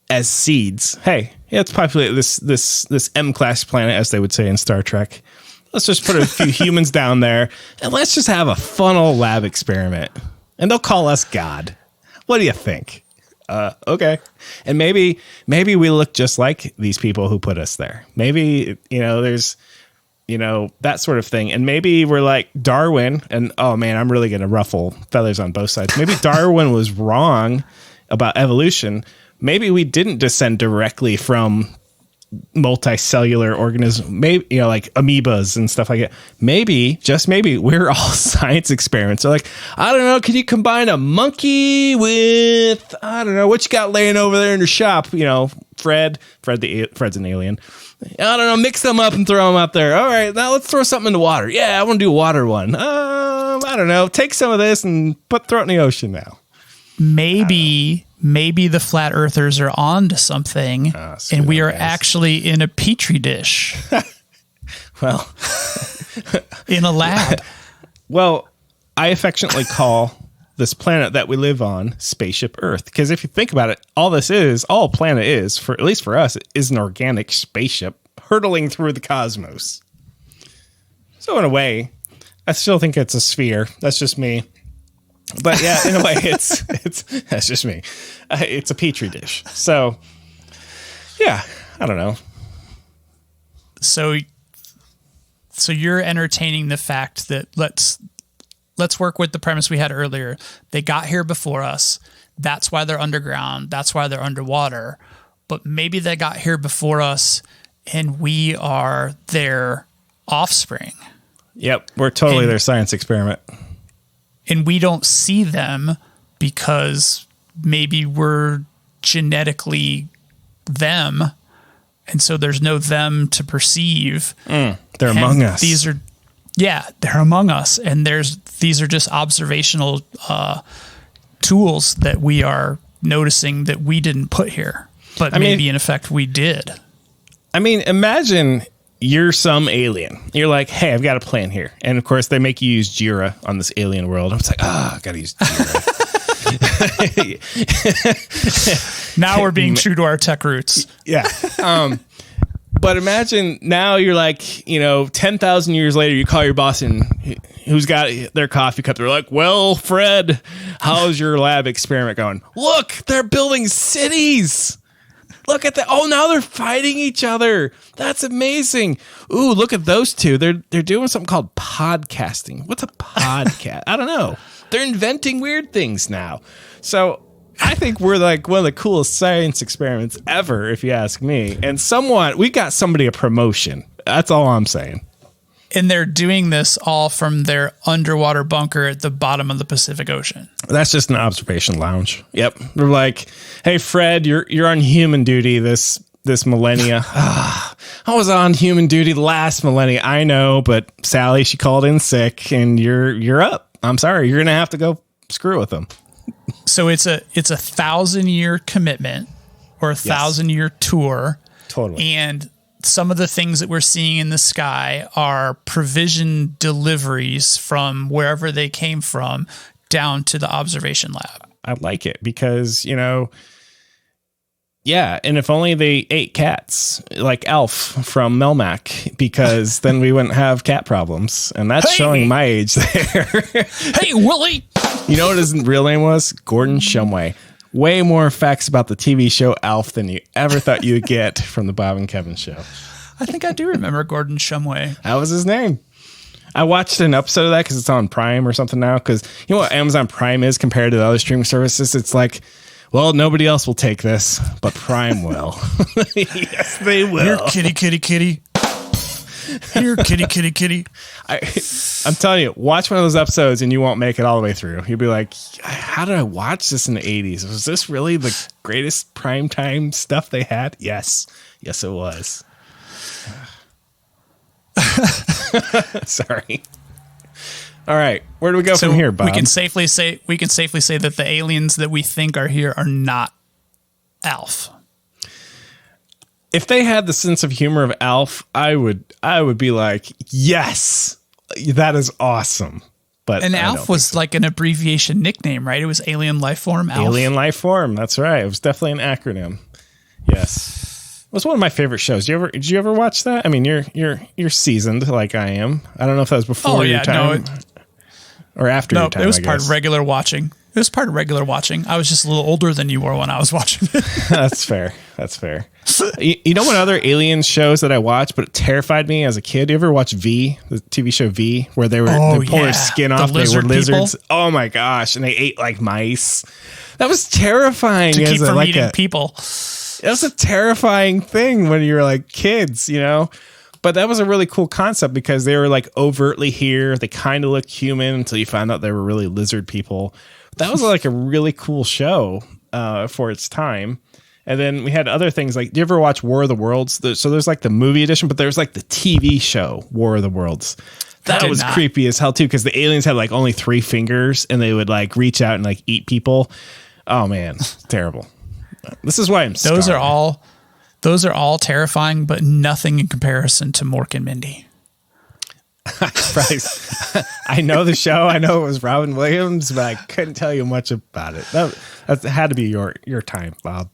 as seeds? Hey, let's populate this M-class planet, as they would say in Star Trek. Let's just put a few humans down there and let's just have a fun old lab experiment. And they'll call us God. What do you think? Okay. And maybe we look just like these people who put us there. Maybe, there's, that sort of thing. And maybe we're like Darwin and, oh man, I'm really going to ruffle feathers on both sides. Maybe Darwin was wrong about evolution. Maybe we didn't descend directly from multicellular organism, maybe, you know, like amoebas and stuff like that. Maybe, just maybe, we're all science experiments. So like, I don't know, can you combine a monkey with, I don't know, what you got laying over there in your shop? You know, Fred's an alien. I don't know, mix them up and throw them out there. All right, now let's throw something in the water. Yeah, I want to do a water one. I don't know, take some of this and throw it in the ocean now. Maybe the flat earthers are on to something, and we are actually in a petri dish. Well, in a lab. Well, I affectionately call this planet that we live on Spaceship Earth, because if you think about it, all a planet is, for at least for us, is an organic spaceship hurtling through the cosmos. So in a way, I still think it's a sphere. That's just me. But yeah, in a way, it's that's just me. It's a petri dish. So yeah, I don't know. So you're entertaining the fact that let's work with the premise we had earlier. They got here before us. That's why they're underground. That's why they're underwater. But maybe they got here before us, and we are their offspring. Yep, we're totally their science experiment. And we don't see them because maybe we're genetically them, and so there's no them to perceive. They're among us. They're among us, and these are just observational tools that we are noticing that we didn't put here, but maybe in effect we did. I mean, imagine you're some alien. You're like, hey, I've got a plan here. And of course, they make you use Jira on this alien world. I'm like, I got to use Jira. Now we're being true to our tech roots. Yeah. But imagine now you're like, you know, 10,000 years later, you call your boss and who's got their coffee cup. They're like, well, Fred, how's your lab experiment going? Look, they're building cities. Look at that. Oh, now they're fighting each other. That's amazing. Ooh, look at those two. They're doing something called podcasting. What's a podcast? I don't know. They're inventing weird things now. So I think we're like one of the coolest science experiments ever, if you ask me. And we got somebody a promotion. That's all I'm saying. And they're doing this all from their underwater bunker at the bottom of the Pacific Ocean. That's just an observation lounge. Yep. They're like, hey, Fred, you're on human duty this millennia. I was on human duty last millennia. I know, but Sally, she called in sick, and you're up. I'm sorry. You're going to have to go screw with them. So it's a 1,000-year commitment or a 1,000-year tour. Totally. And some of the things that we're seeing in the sky are provision deliveries from wherever they came from down to the observation lab. I like it because, you know, yeah. And if only they ate cats like Alf from Melmac, because then we wouldn't have cat problems. And that's showing my age there. Hey, Willie. You know what his real name was? Gordon Shumway. Way more facts about the TV show Alf than you ever thought you would get from the Bob and Kevin show. I think I do remember Gordon Shumway. That was his name. I watched an episode of that because it's on Prime or something now. Because you know what Amazon Prime is compared to the other streaming services? It's like, well, nobody else will take this, but Prime will. Yes, they will. Here, kitty, kitty, kitty. Here, kitty, kitty, kitty. I'm telling you, watch one of those episodes and you won't make it all the way through. You'll be like, how did I watch this in the 80s? Was this really the greatest primetime stuff they had? Yes. Yes, it was. Sorry. All right. Where do we go from here, Bob? We can safely say that the aliens that we think are here are not Alf. If they had the sense of humor of Alf, I would be like, yes, that is awesome. But Alf was like an abbreviation nickname, right? It was Alien Life Form. Alf. Alien Life Form. That's right. It was definitely an acronym. Yes, it was one of my favorite shows. Did you ever watch that? I mean, you're seasoned like I am. I don't know if that was before your time or after your time. It was part of regular watching. It was part of regular watching. I was just a little older than you were when I was watching it. That's fair. That's fair. You know what other alien shows that I watched, but it terrified me as a kid? You ever watch V, the TV show V, where they pull their skin off? They were lizards. People? Oh my gosh. And they ate like mice. That was terrifying. To keep from eating people. It was a terrifying thing when you were like kids, you know? But that was a really cool concept because they were like overtly here. They kind of looked human until you found out they were really lizard people. That was like a really cool show for its time. And then we had other things like, do you ever watch War of the Worlds? So there's like the movie edition, but there's like the TV show War of the Worlds. That was creepy as hell too, because the aliens had like only 3 fingers and they would like reach out and like eat people. Oh man, terrible. This is why I'm scarred. Those are all terrifying, but nothing in comparison to Mork and Mindy. I know the show. I know it was Robin Williams, but I couldn't tell you much about it. That had to be your time, Bob.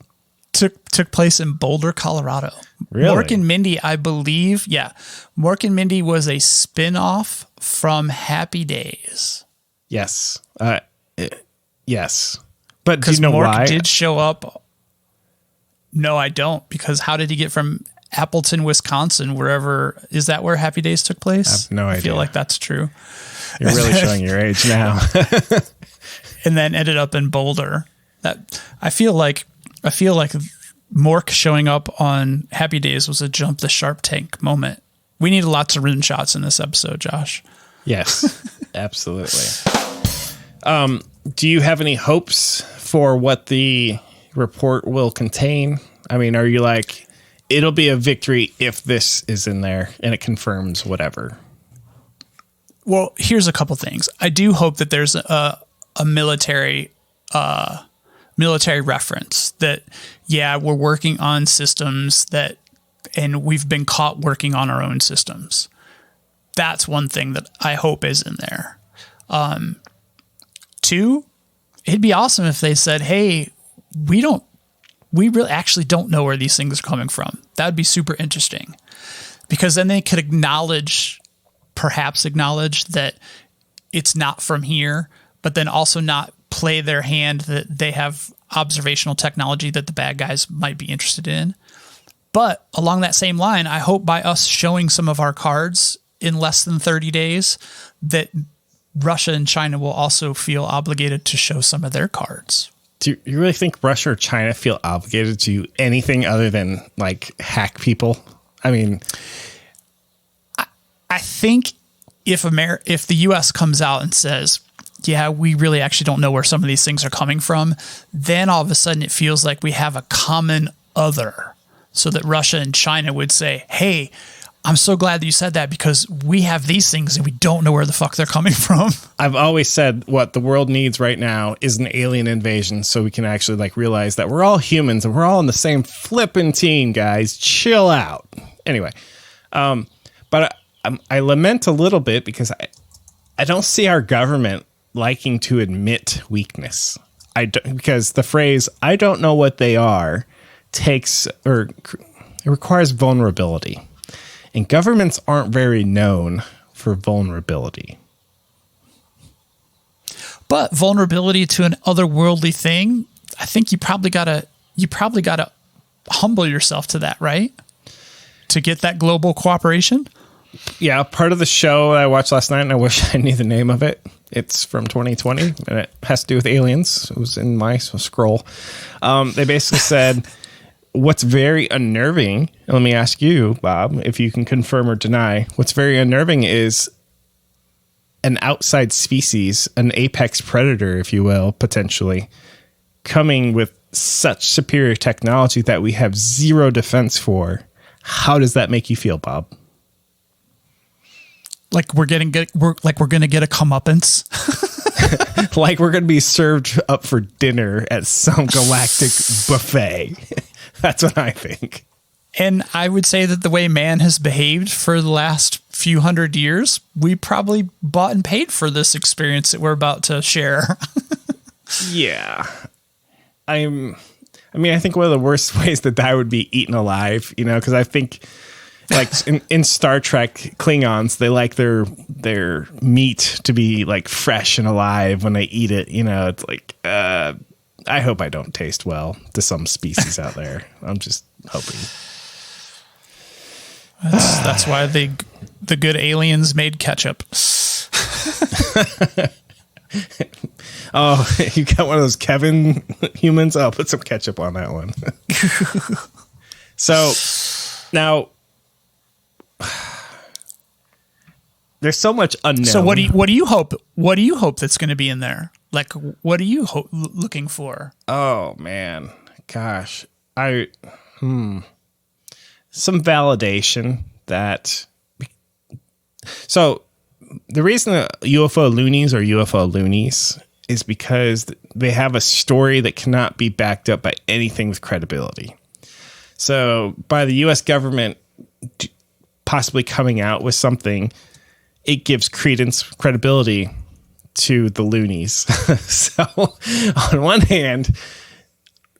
Took place in Boulder, Colorado. Really? Mork and Mindy, I believe. Yeah. Mork and Mindy was a spin-off from Happy Days. Yes. Yes. But do you know Mork why? did show up. No, I don't. Because how did he get from Appleton, Wisconsin, wherever? Is that where Happy Days took place? I have no idea. I feel like that's true. You're really showing your age now. And then ended up in Boulder. I feel like Mork showing up on Happy Days was a jump the shark tank moment. We need lots of rim shots in this episode, Josh. Yes, absolutely. Do you have any hopes for what the report will contain? I mean, are you like, it'll be a victory if this is in there and it confirms whatever? Well, here's a couple things. I do hope that there's a military reference that, yeah, we're working on systems and we've been caught working on our own systems. That's one thing that I hope is in there. 2, it'd be awesome if they said, hey, we really actually don't know where these things are coming from. That'd be super interesting, because then they could perhaps acknowledge that it's not from here, but then also not play their hand that they have observational technology that the bad guys might be interested in. But along that same line, I hope by us showing some of our cards in less than 30 days that Russia and China will also feel obligated to show some of their cards. Do you really think Russia or China feel obligated to anything other than like hack people? I mean, I think if the US comes out and says, yeah, we really actually don't know where some of these things are coming from, then all of a sudden it feels like we have a common other, so that Russia and China would say, hey, I'm so glad that you said that, because we have these things and we don't know where the fuck they're coming from. I've always said what the world needs right now is an alien invasion, so we can actually like realize that we're all humans and we're all on the same flipping team, guys. Chill out. Anyway, but I lament a little bit because I don't see our government liking to admit weakness. Because the phrase "I don't know what they are" it requires vulnerability. And governments aren't very known for vulnerability. But vulnerability to an otherworldly thing, I think you probably gotta humble yourself to that, right? To get that global cooperation. Yeah, part of the show I watched last night, and I wish I knew the name of it. It's from 2020, and it has to do with aliens. It was in my scroll. They basically said, what's very unnerving, and let me ask you, Bob, if you can confirm or deny, what's very unnerving is an outside species, an apex predator, if you will, potentially, coming with such superior technology that we have zero defense for. How does that make you feel, Bob? Like we're going to get a comeuppance. Like we're going to be served up for dinner at some galactic buffet. That's what I think. And I would say that the way man has behaved for the last few hundred years, we probably bought and paid for this experience that we're about to share. Yeah. I think one of the worst ways to die would be eaten alive, because I think like in Star Trek, Klingons, they like their meat to be like fresh and alive when they eat it. It's like, I hope I don't taste well to some species out there. I'm just hoping. That's why the good aliens made ketchup. Oh, you got one of those Kevin humans? I'll put some ketchup on that one. So now there's so much unknown. So what do you hope? What do you hope that's going to be in there? Like, what are you looking for? Oh man, gosh, some validation that. So the reason that UFO loonies are UFO loonies is because they have a story that cannot be backed up by anything with credibility. So by the U.S. government possibly coming out with something, it gives credibility to the loonies. So on one hand,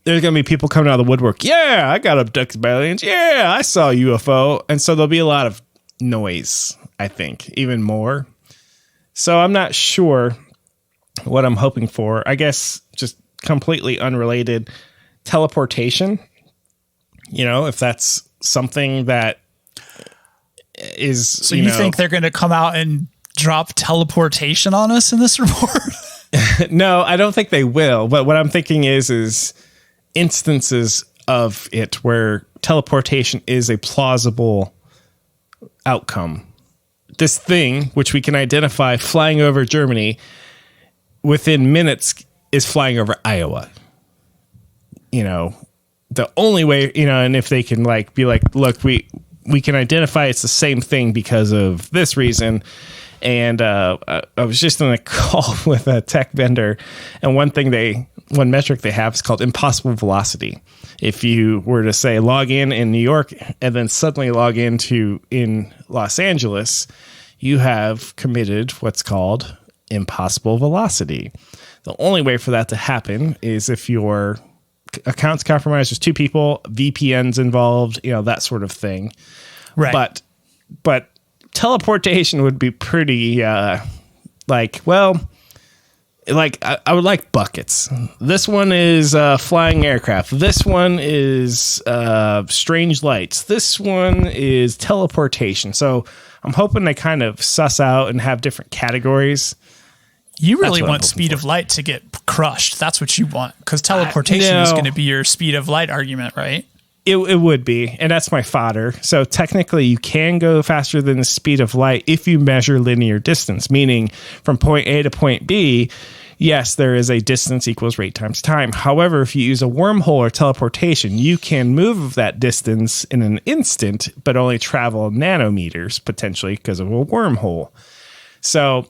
there's going to be people coming out of the woodwork. Yeah, I got abducted by aliens. Yeah, I saw a UFO. And so there'll be a lot of noise, I think, even more. So I'm not sure what I'm hoping for. I guess just completely unrelated teleportation. You know, if that's something that is... So you think they're going to come out and drop teleportation on us in this report? No, I don't think they will. But what I'm thinking is instances of it where teleportation is a plausible outcome. This thing, which we can identify flying over Germany, within minutes is flying over Iowa. You know, the only way, you know, and if they can like be like, look, we can identify it's the same thing because of this reason. And I was just on a call with a tech vendor, and one metric they have is called impossible velocity. If you were to say log in New York and then suddenly log in Los Angeles, you have committed what's called impossible velocity. The only way for that to happen is if your account's compromised, there's two people, VPNs involved, you know, that sort of thing. Right. But teleportation would be pretty I would like buckets. This one is flying aircraft. This one is strange lights. This one is teleportation. So I'm hoping they kind of suss out and have different categories. You really want speed of light to get crushed. That's what you want, because teleportation is going to be your speed of light argument, right? It would be, and that's my fodder. So technically, you can go faster than the speed of light if you measure linear distance, meaning from point A to point B, yes, there is a distance equals rate times time. However, if you use a wormhole or teleportation, you can move that distance in an instant, but only travel nanometers, potentially, because of a wormhole. So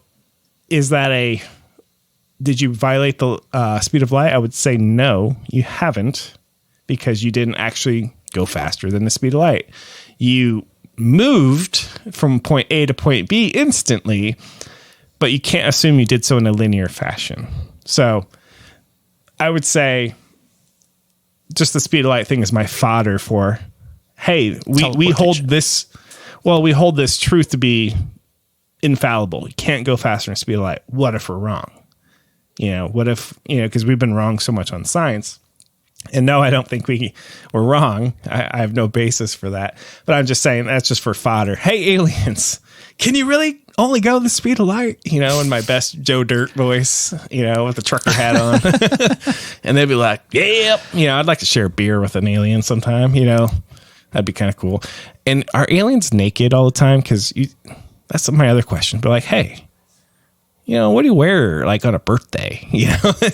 did you violate the speed of light? I would say no, you haven't, because you didn't actually go faster than the speed of light. You moved from point A to point B instantly, but you can't assume you did so in a linear fashion. So I would say just the speed of light thing is my fodder for, hey, we hold this truth to be infallible. You can't go faster than the speed of light. What if we're wrong? You know, what if, because we've been wrong so much on science. And no, I don't think we were wrong. I have no basis for that. But I'm just saying that's just for fodder. Hey, aliens, can you really only go the speed of light? In my best Joe Dirt voice, with the trucker hat on. And they'd be like, yep. I'd like to share a beer with an alien sometime, That'd be kind of cool. And are aliens naked all the time? Because that's my other question. But like, hey, what do you wear like on a birthday?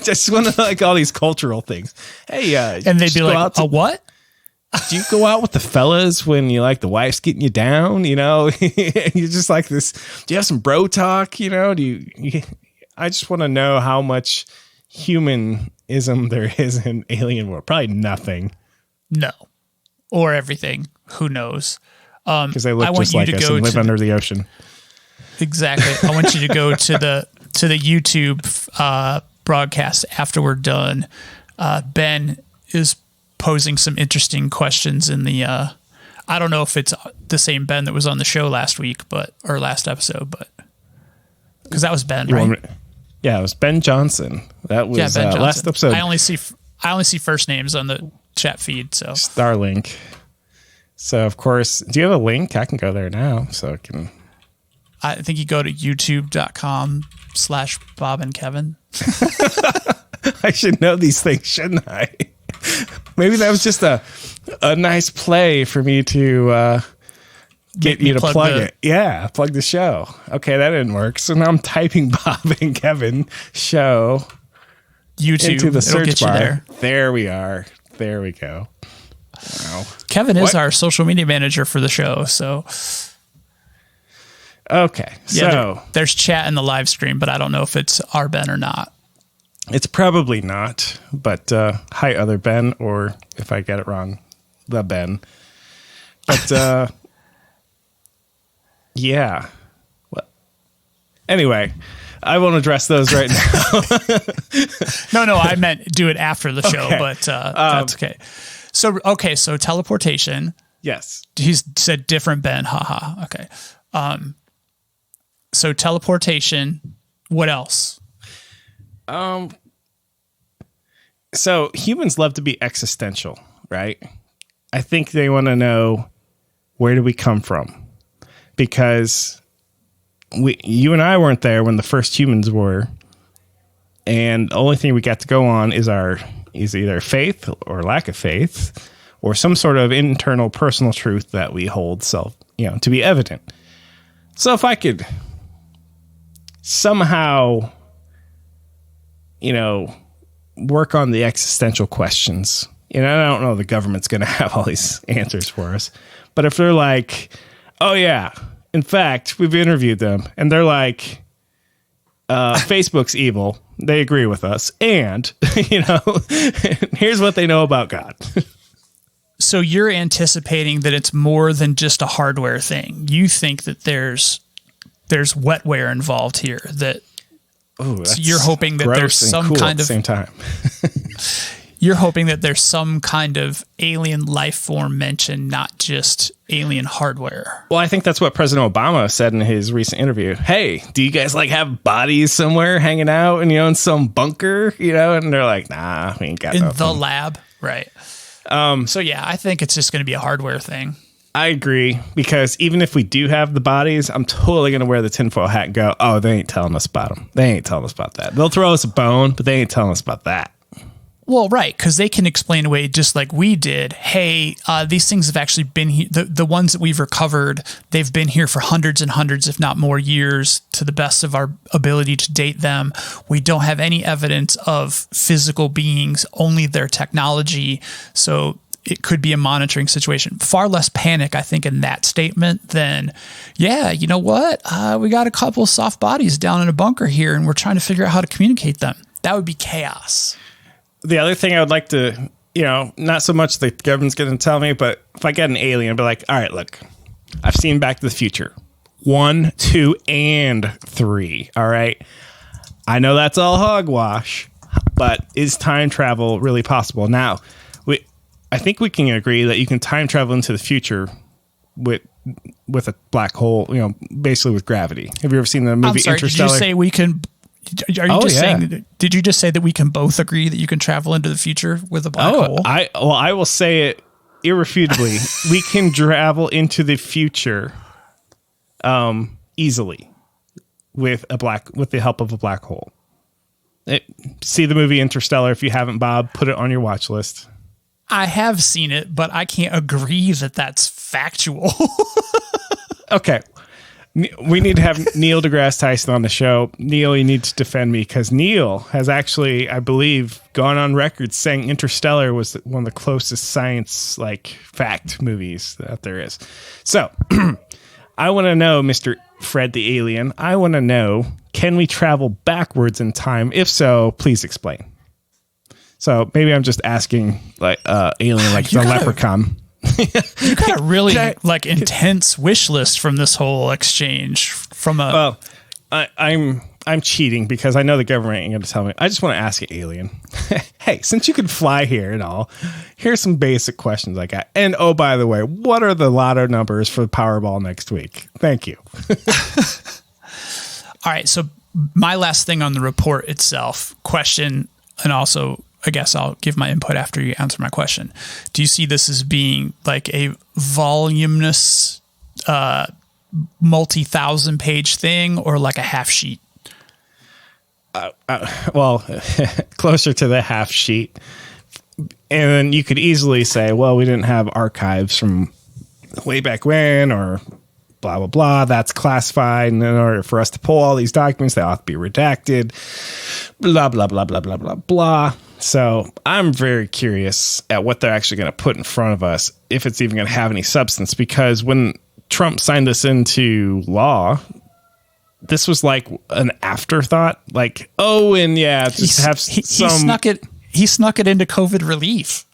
Just one of like all these cultural things. Hey, and they'd be like, a what? Do you go out with the fellas when you like the wife's getting you down? You're just like this. Do you have some bro talk? I just want to know how much humanism there is in alien world. Probably nothing. No, or everything. Who knows? Because they look just like us and live under the ocean. Exactly. I want you to go to the YouTube broadcast after we're done. Ben is posing some interesting questions in the I don't know if it's the same Ben that was on the show last episode, but because that was Ben, right? Yeah, it was Ben Johnson. That was Ben Johnson. Last episode. I only see first names on the chat feed, so Starlink. So of course, do you have a link? I can go there now, so I can. I think you go to youtube.com Bob and Kevin. I should know these things, shouldn't I? Maybe that was just a nice play for me to get you to plug it. Yeah, plug the show. Okay, that didn't work. So now I'm typing Bob and Kevin show YouTube into the search bar. There. There we are. There we go. Wow. Kevin is our social media manager for the show. So, okay. Yeah, so there's chat in the live stream, but I don't know if it's our Ben or not. It's probably not. But hi, other Ben, or if I get it wrong, the Ben. But yeah. Well, anyway, I won't address those right now. No, I meant do it after the show, Okay. but that's okay. So teleportation. Yes. He said different Ben. Haha. Okay. So teleportation. What else? So humans love to be existential, right? I think they want to know, where do we come from? Because you and I weren't there when the first humans were, and the only thing we got to go on is either faith or lack of faith, or some sort of internal personal truth that we hold to be evident. So if I could somehow, work on the existential questions, I don't know the government's going to have all these answers for us, but if they're like, oh yeah, in fact, we've interviewed them and they're like, Facebook's evil. They agree with us. And, here's what they know about God. So you're anticipating that it's more than just a hardware thing. You think that there's wetware involved here. So you're hoping that there's some kind of same time. You're hoping that there's some kind of alien life form mentioned, not just alien hardware. Well, I think that's what President Obama said in his recent interview. Hey, do you guys have bodies somewhere hanging out and in some bunker? And they're like, nah, we ain't got in nothing. The lab, right? So yeah, I think it's just going to be a hardware thing. I agree, because even if we do have the bodies, I'm totally going to wear the tinfoil hat and go, oh, they ain't telling us about them. They ain't telling us about that. They'll throw us a bone, but they ain't telling us about that. Well, right, because they can explain away just like we did. Hey, these things have actually been here. The ones that we've recovered, they've been here for hundreds and hundreds, if not more years, to the best of our ability to date them. We don't have any evidence of physical beings, only their technology. So it could be a monitoring situation. Far less panic, I think, in that statement than, yeah, you know what? We got a couple of soft bodies down in a bunker here, and we're trying to figure out how to communicate them. That would be chaos. The other thing I would like to, not so much the government's going to tell me, but if I get an alien, I'd be like, all right, look, I've seen Back to the Future 1, 2, and 3. All right. I know that's all hogwash, but is time travel really possible? Now, I think we can agree that you can time travel into the future with a black hole, basically with gravity. Have you ever seen the movie Interstellar? Did you say we can? Are you saying? Did you just say that we can both agree that you can travel into the future with a black hole? I will say it irrefutably. We can travel into the future, easily with the help of a black hole. See the movie Interstellar if you haven't, Bob. Put it on your watch list. I have seen it, but I can't agree that that's factual. Okay. We need to have Neil deGrasse Tyson on the show. Neil, you need to defend me, because Neil has actually, I believe, gone on record saying Interstellar was one of the closest science fact movies that there is. So I want to know, Mr. Fred the Alien, I want to know, can we travel backwards in time? If so, please explain. So maybe I'm just asking alien the leprechaun. You got a really intense wish list from this whole exchange. I'm cheating because I know the government ain't going to tell me. I just want to ask an alien. Hey, since you can fly here and all, here's some basic questions I got. And oh, by the way, what are the lotto numbers for the Powerball next week? Thank you. All right. So my last thing on the report itself, question, and also I guess I'll give my input after you answer my question. Do you see this as being a voluminous, multi-thousand page thing, or a half sheet? well, closer to the half sheet. And then you could easily say, well, we didn't have archives from way back when, or blah, blah, blah. That's classified. And in order for us to pull all these documents, they ought to be redacted. Blah, blah, blah, blah, blah, blah, blah. So I'm very curious at what they're actually going to put in front of us, if it's even going to have any substance, because when Trump signed this into law, this was like an afterthought. Like, oh, and yeah, just he snuck it. He snuck it into COVID relief.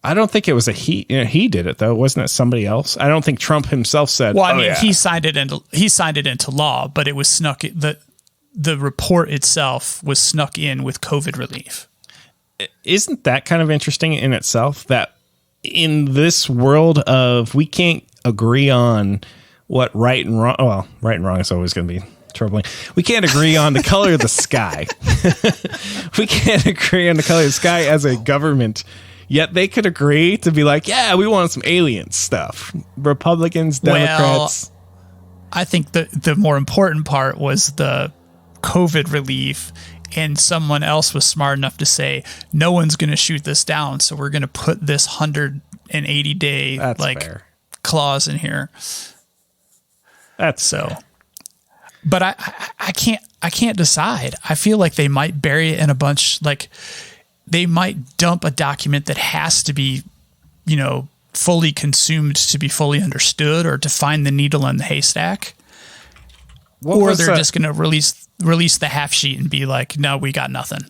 I don't think it was he did it though. Wasn't it somebody else? I don't think Trump himself said. Well, I mean, he signed it into law, but it was snuck. The report itself was snuck in with COVID relief. Isn't that kind of interesting in itself, that in this world of we can't agree on what right and wrong, well, right and wrong is always going to be troubling. We can't agree on the color of the sky. We can't agree on the color of the sky as a government, yet they could agree to be like, yeah, we want some alien stuff. Republicans, Democrats. Well, I think the more important part was the COVID relief. And someone else was smart enough to say, no one's going to shoot this down, so we're going to put this 180-day fair clause in here. That's so. Fair. But I can't decide. I feel like they might bury it in a bunch. Like they might dump a document that has to be, fully consumed to be fully understood, or to find the needle in the haystack. Or they're just going to release the half sheet and be like, no, we got nothing.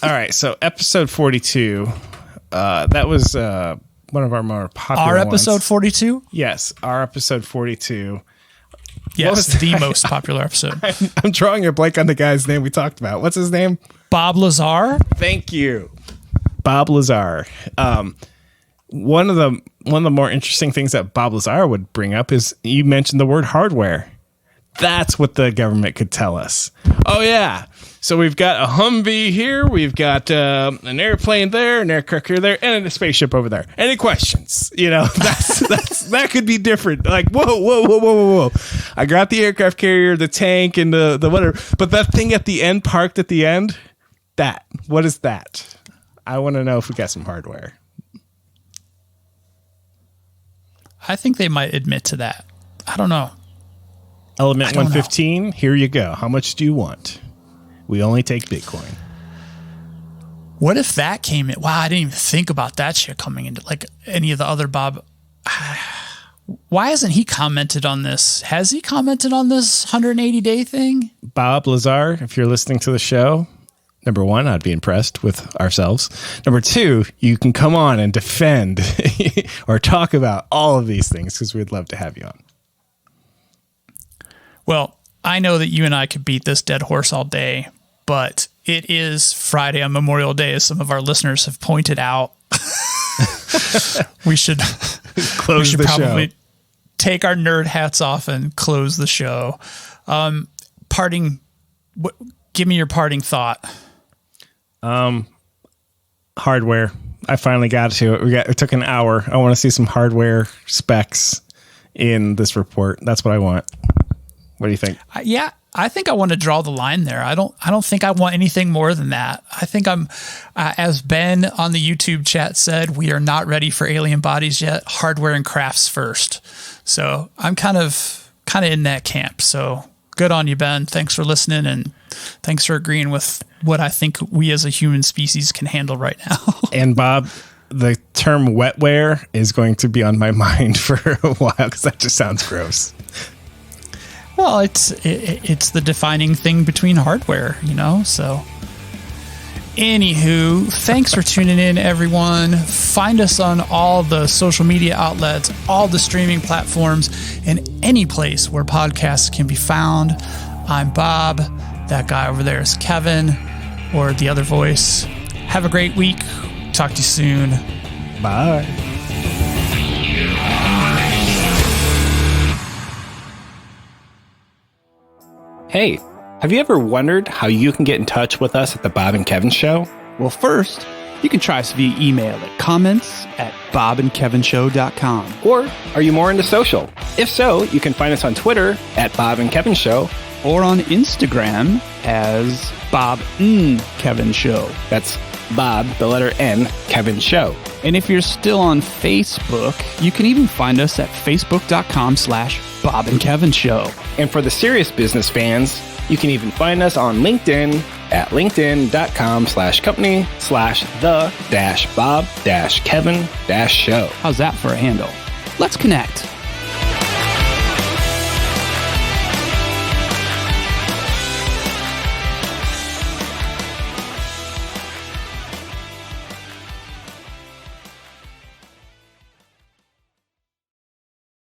All right. So episode 42, that was one of our more popular Our episode ones. 42? Yes. Our episode 42. Yes. The most popular episode. I'm drawing a blank on the guy's name we talked about. What's his name? Bob Lazar. Thank you. Bob Lazar. One of the more interesting things that Bob Lazar would bring up is you mentioned the word hardware. That's what the government could tell us. Oh, yeah. So we've got a Humvee here. We've got an airplane there, an aircraft carrier there, and a spaceship over there. Any questions? That could be different. Like, whoa. I got the aircraft carrier, the tank, and the whatever. But that thing at the end, parked at the end, what is that? I want to know if we got some hardware. I think they might admit to that. I don't know. Element 115, here you go. How much do you want? We only take Bitcoin. What if that came in? Wow, I didn't even think about that shit coming into like any of the other Bob. Why hasn't he commented on this? Has he commented on this 180-day thing? Bob Lazar, if you're listening to the show, number one, I'd be impressed with ourselves. Number two, you can come on and defend or talk about all of these things because we'd love to have you on. Well, I know that you and I could beat this dead horse all day, but it is Friday on Memorial Day, as some of our listeners have pointed out. We should probably take our nerd hats off and close the show. Give me your parting thought. Hardware. I finally got to it. It took an hour. I want to see some hardware specs in this report. That's what I want. What do you think? Yeah, I think I want to draw the line there. I don't think I want anything more than that. I think I'm, as Ben on the YouTube chat said, we are not ready for alien bodies yet. Hardware and crafts first. So I'm kind of in that camp. So good on you, Ben. Thanks for listening, and thanks for agreeing with what I think we as a human species can handle right now. And Bob, the term wetware is going to be on my mind for a while because that just sounds gross. Well, it's the defining thing between hardware, so. Anywho, thanks for tuning in, everyone. Find us on all the social media outlets, all the streaming platforms, and any place where podcasts can be found. I'm Bob. That guy over there is Kevin, or the other voice. Have a great week. Talk to you soon. Bye. Hey, have you ever wondered how you can get in touch with us at the Bob and Kevin Show? Well, first, you can try us via email at comments@bobandkevinshow.com. Or are you more into social? If so, you can find us on Twitter at Bob and Kevin Show or on Instagram as Bob Kevin Show. That's Bob, the letter N, Kevin Show. And if you're still on Facebook, you can even find us at facebook.com/Bob and Kevin Show. And for the serious business fans, you can even find us on LinkedIn at linkedin.com/company/the-Bob-Kevin-Show. How's that for a handle? Let's connect.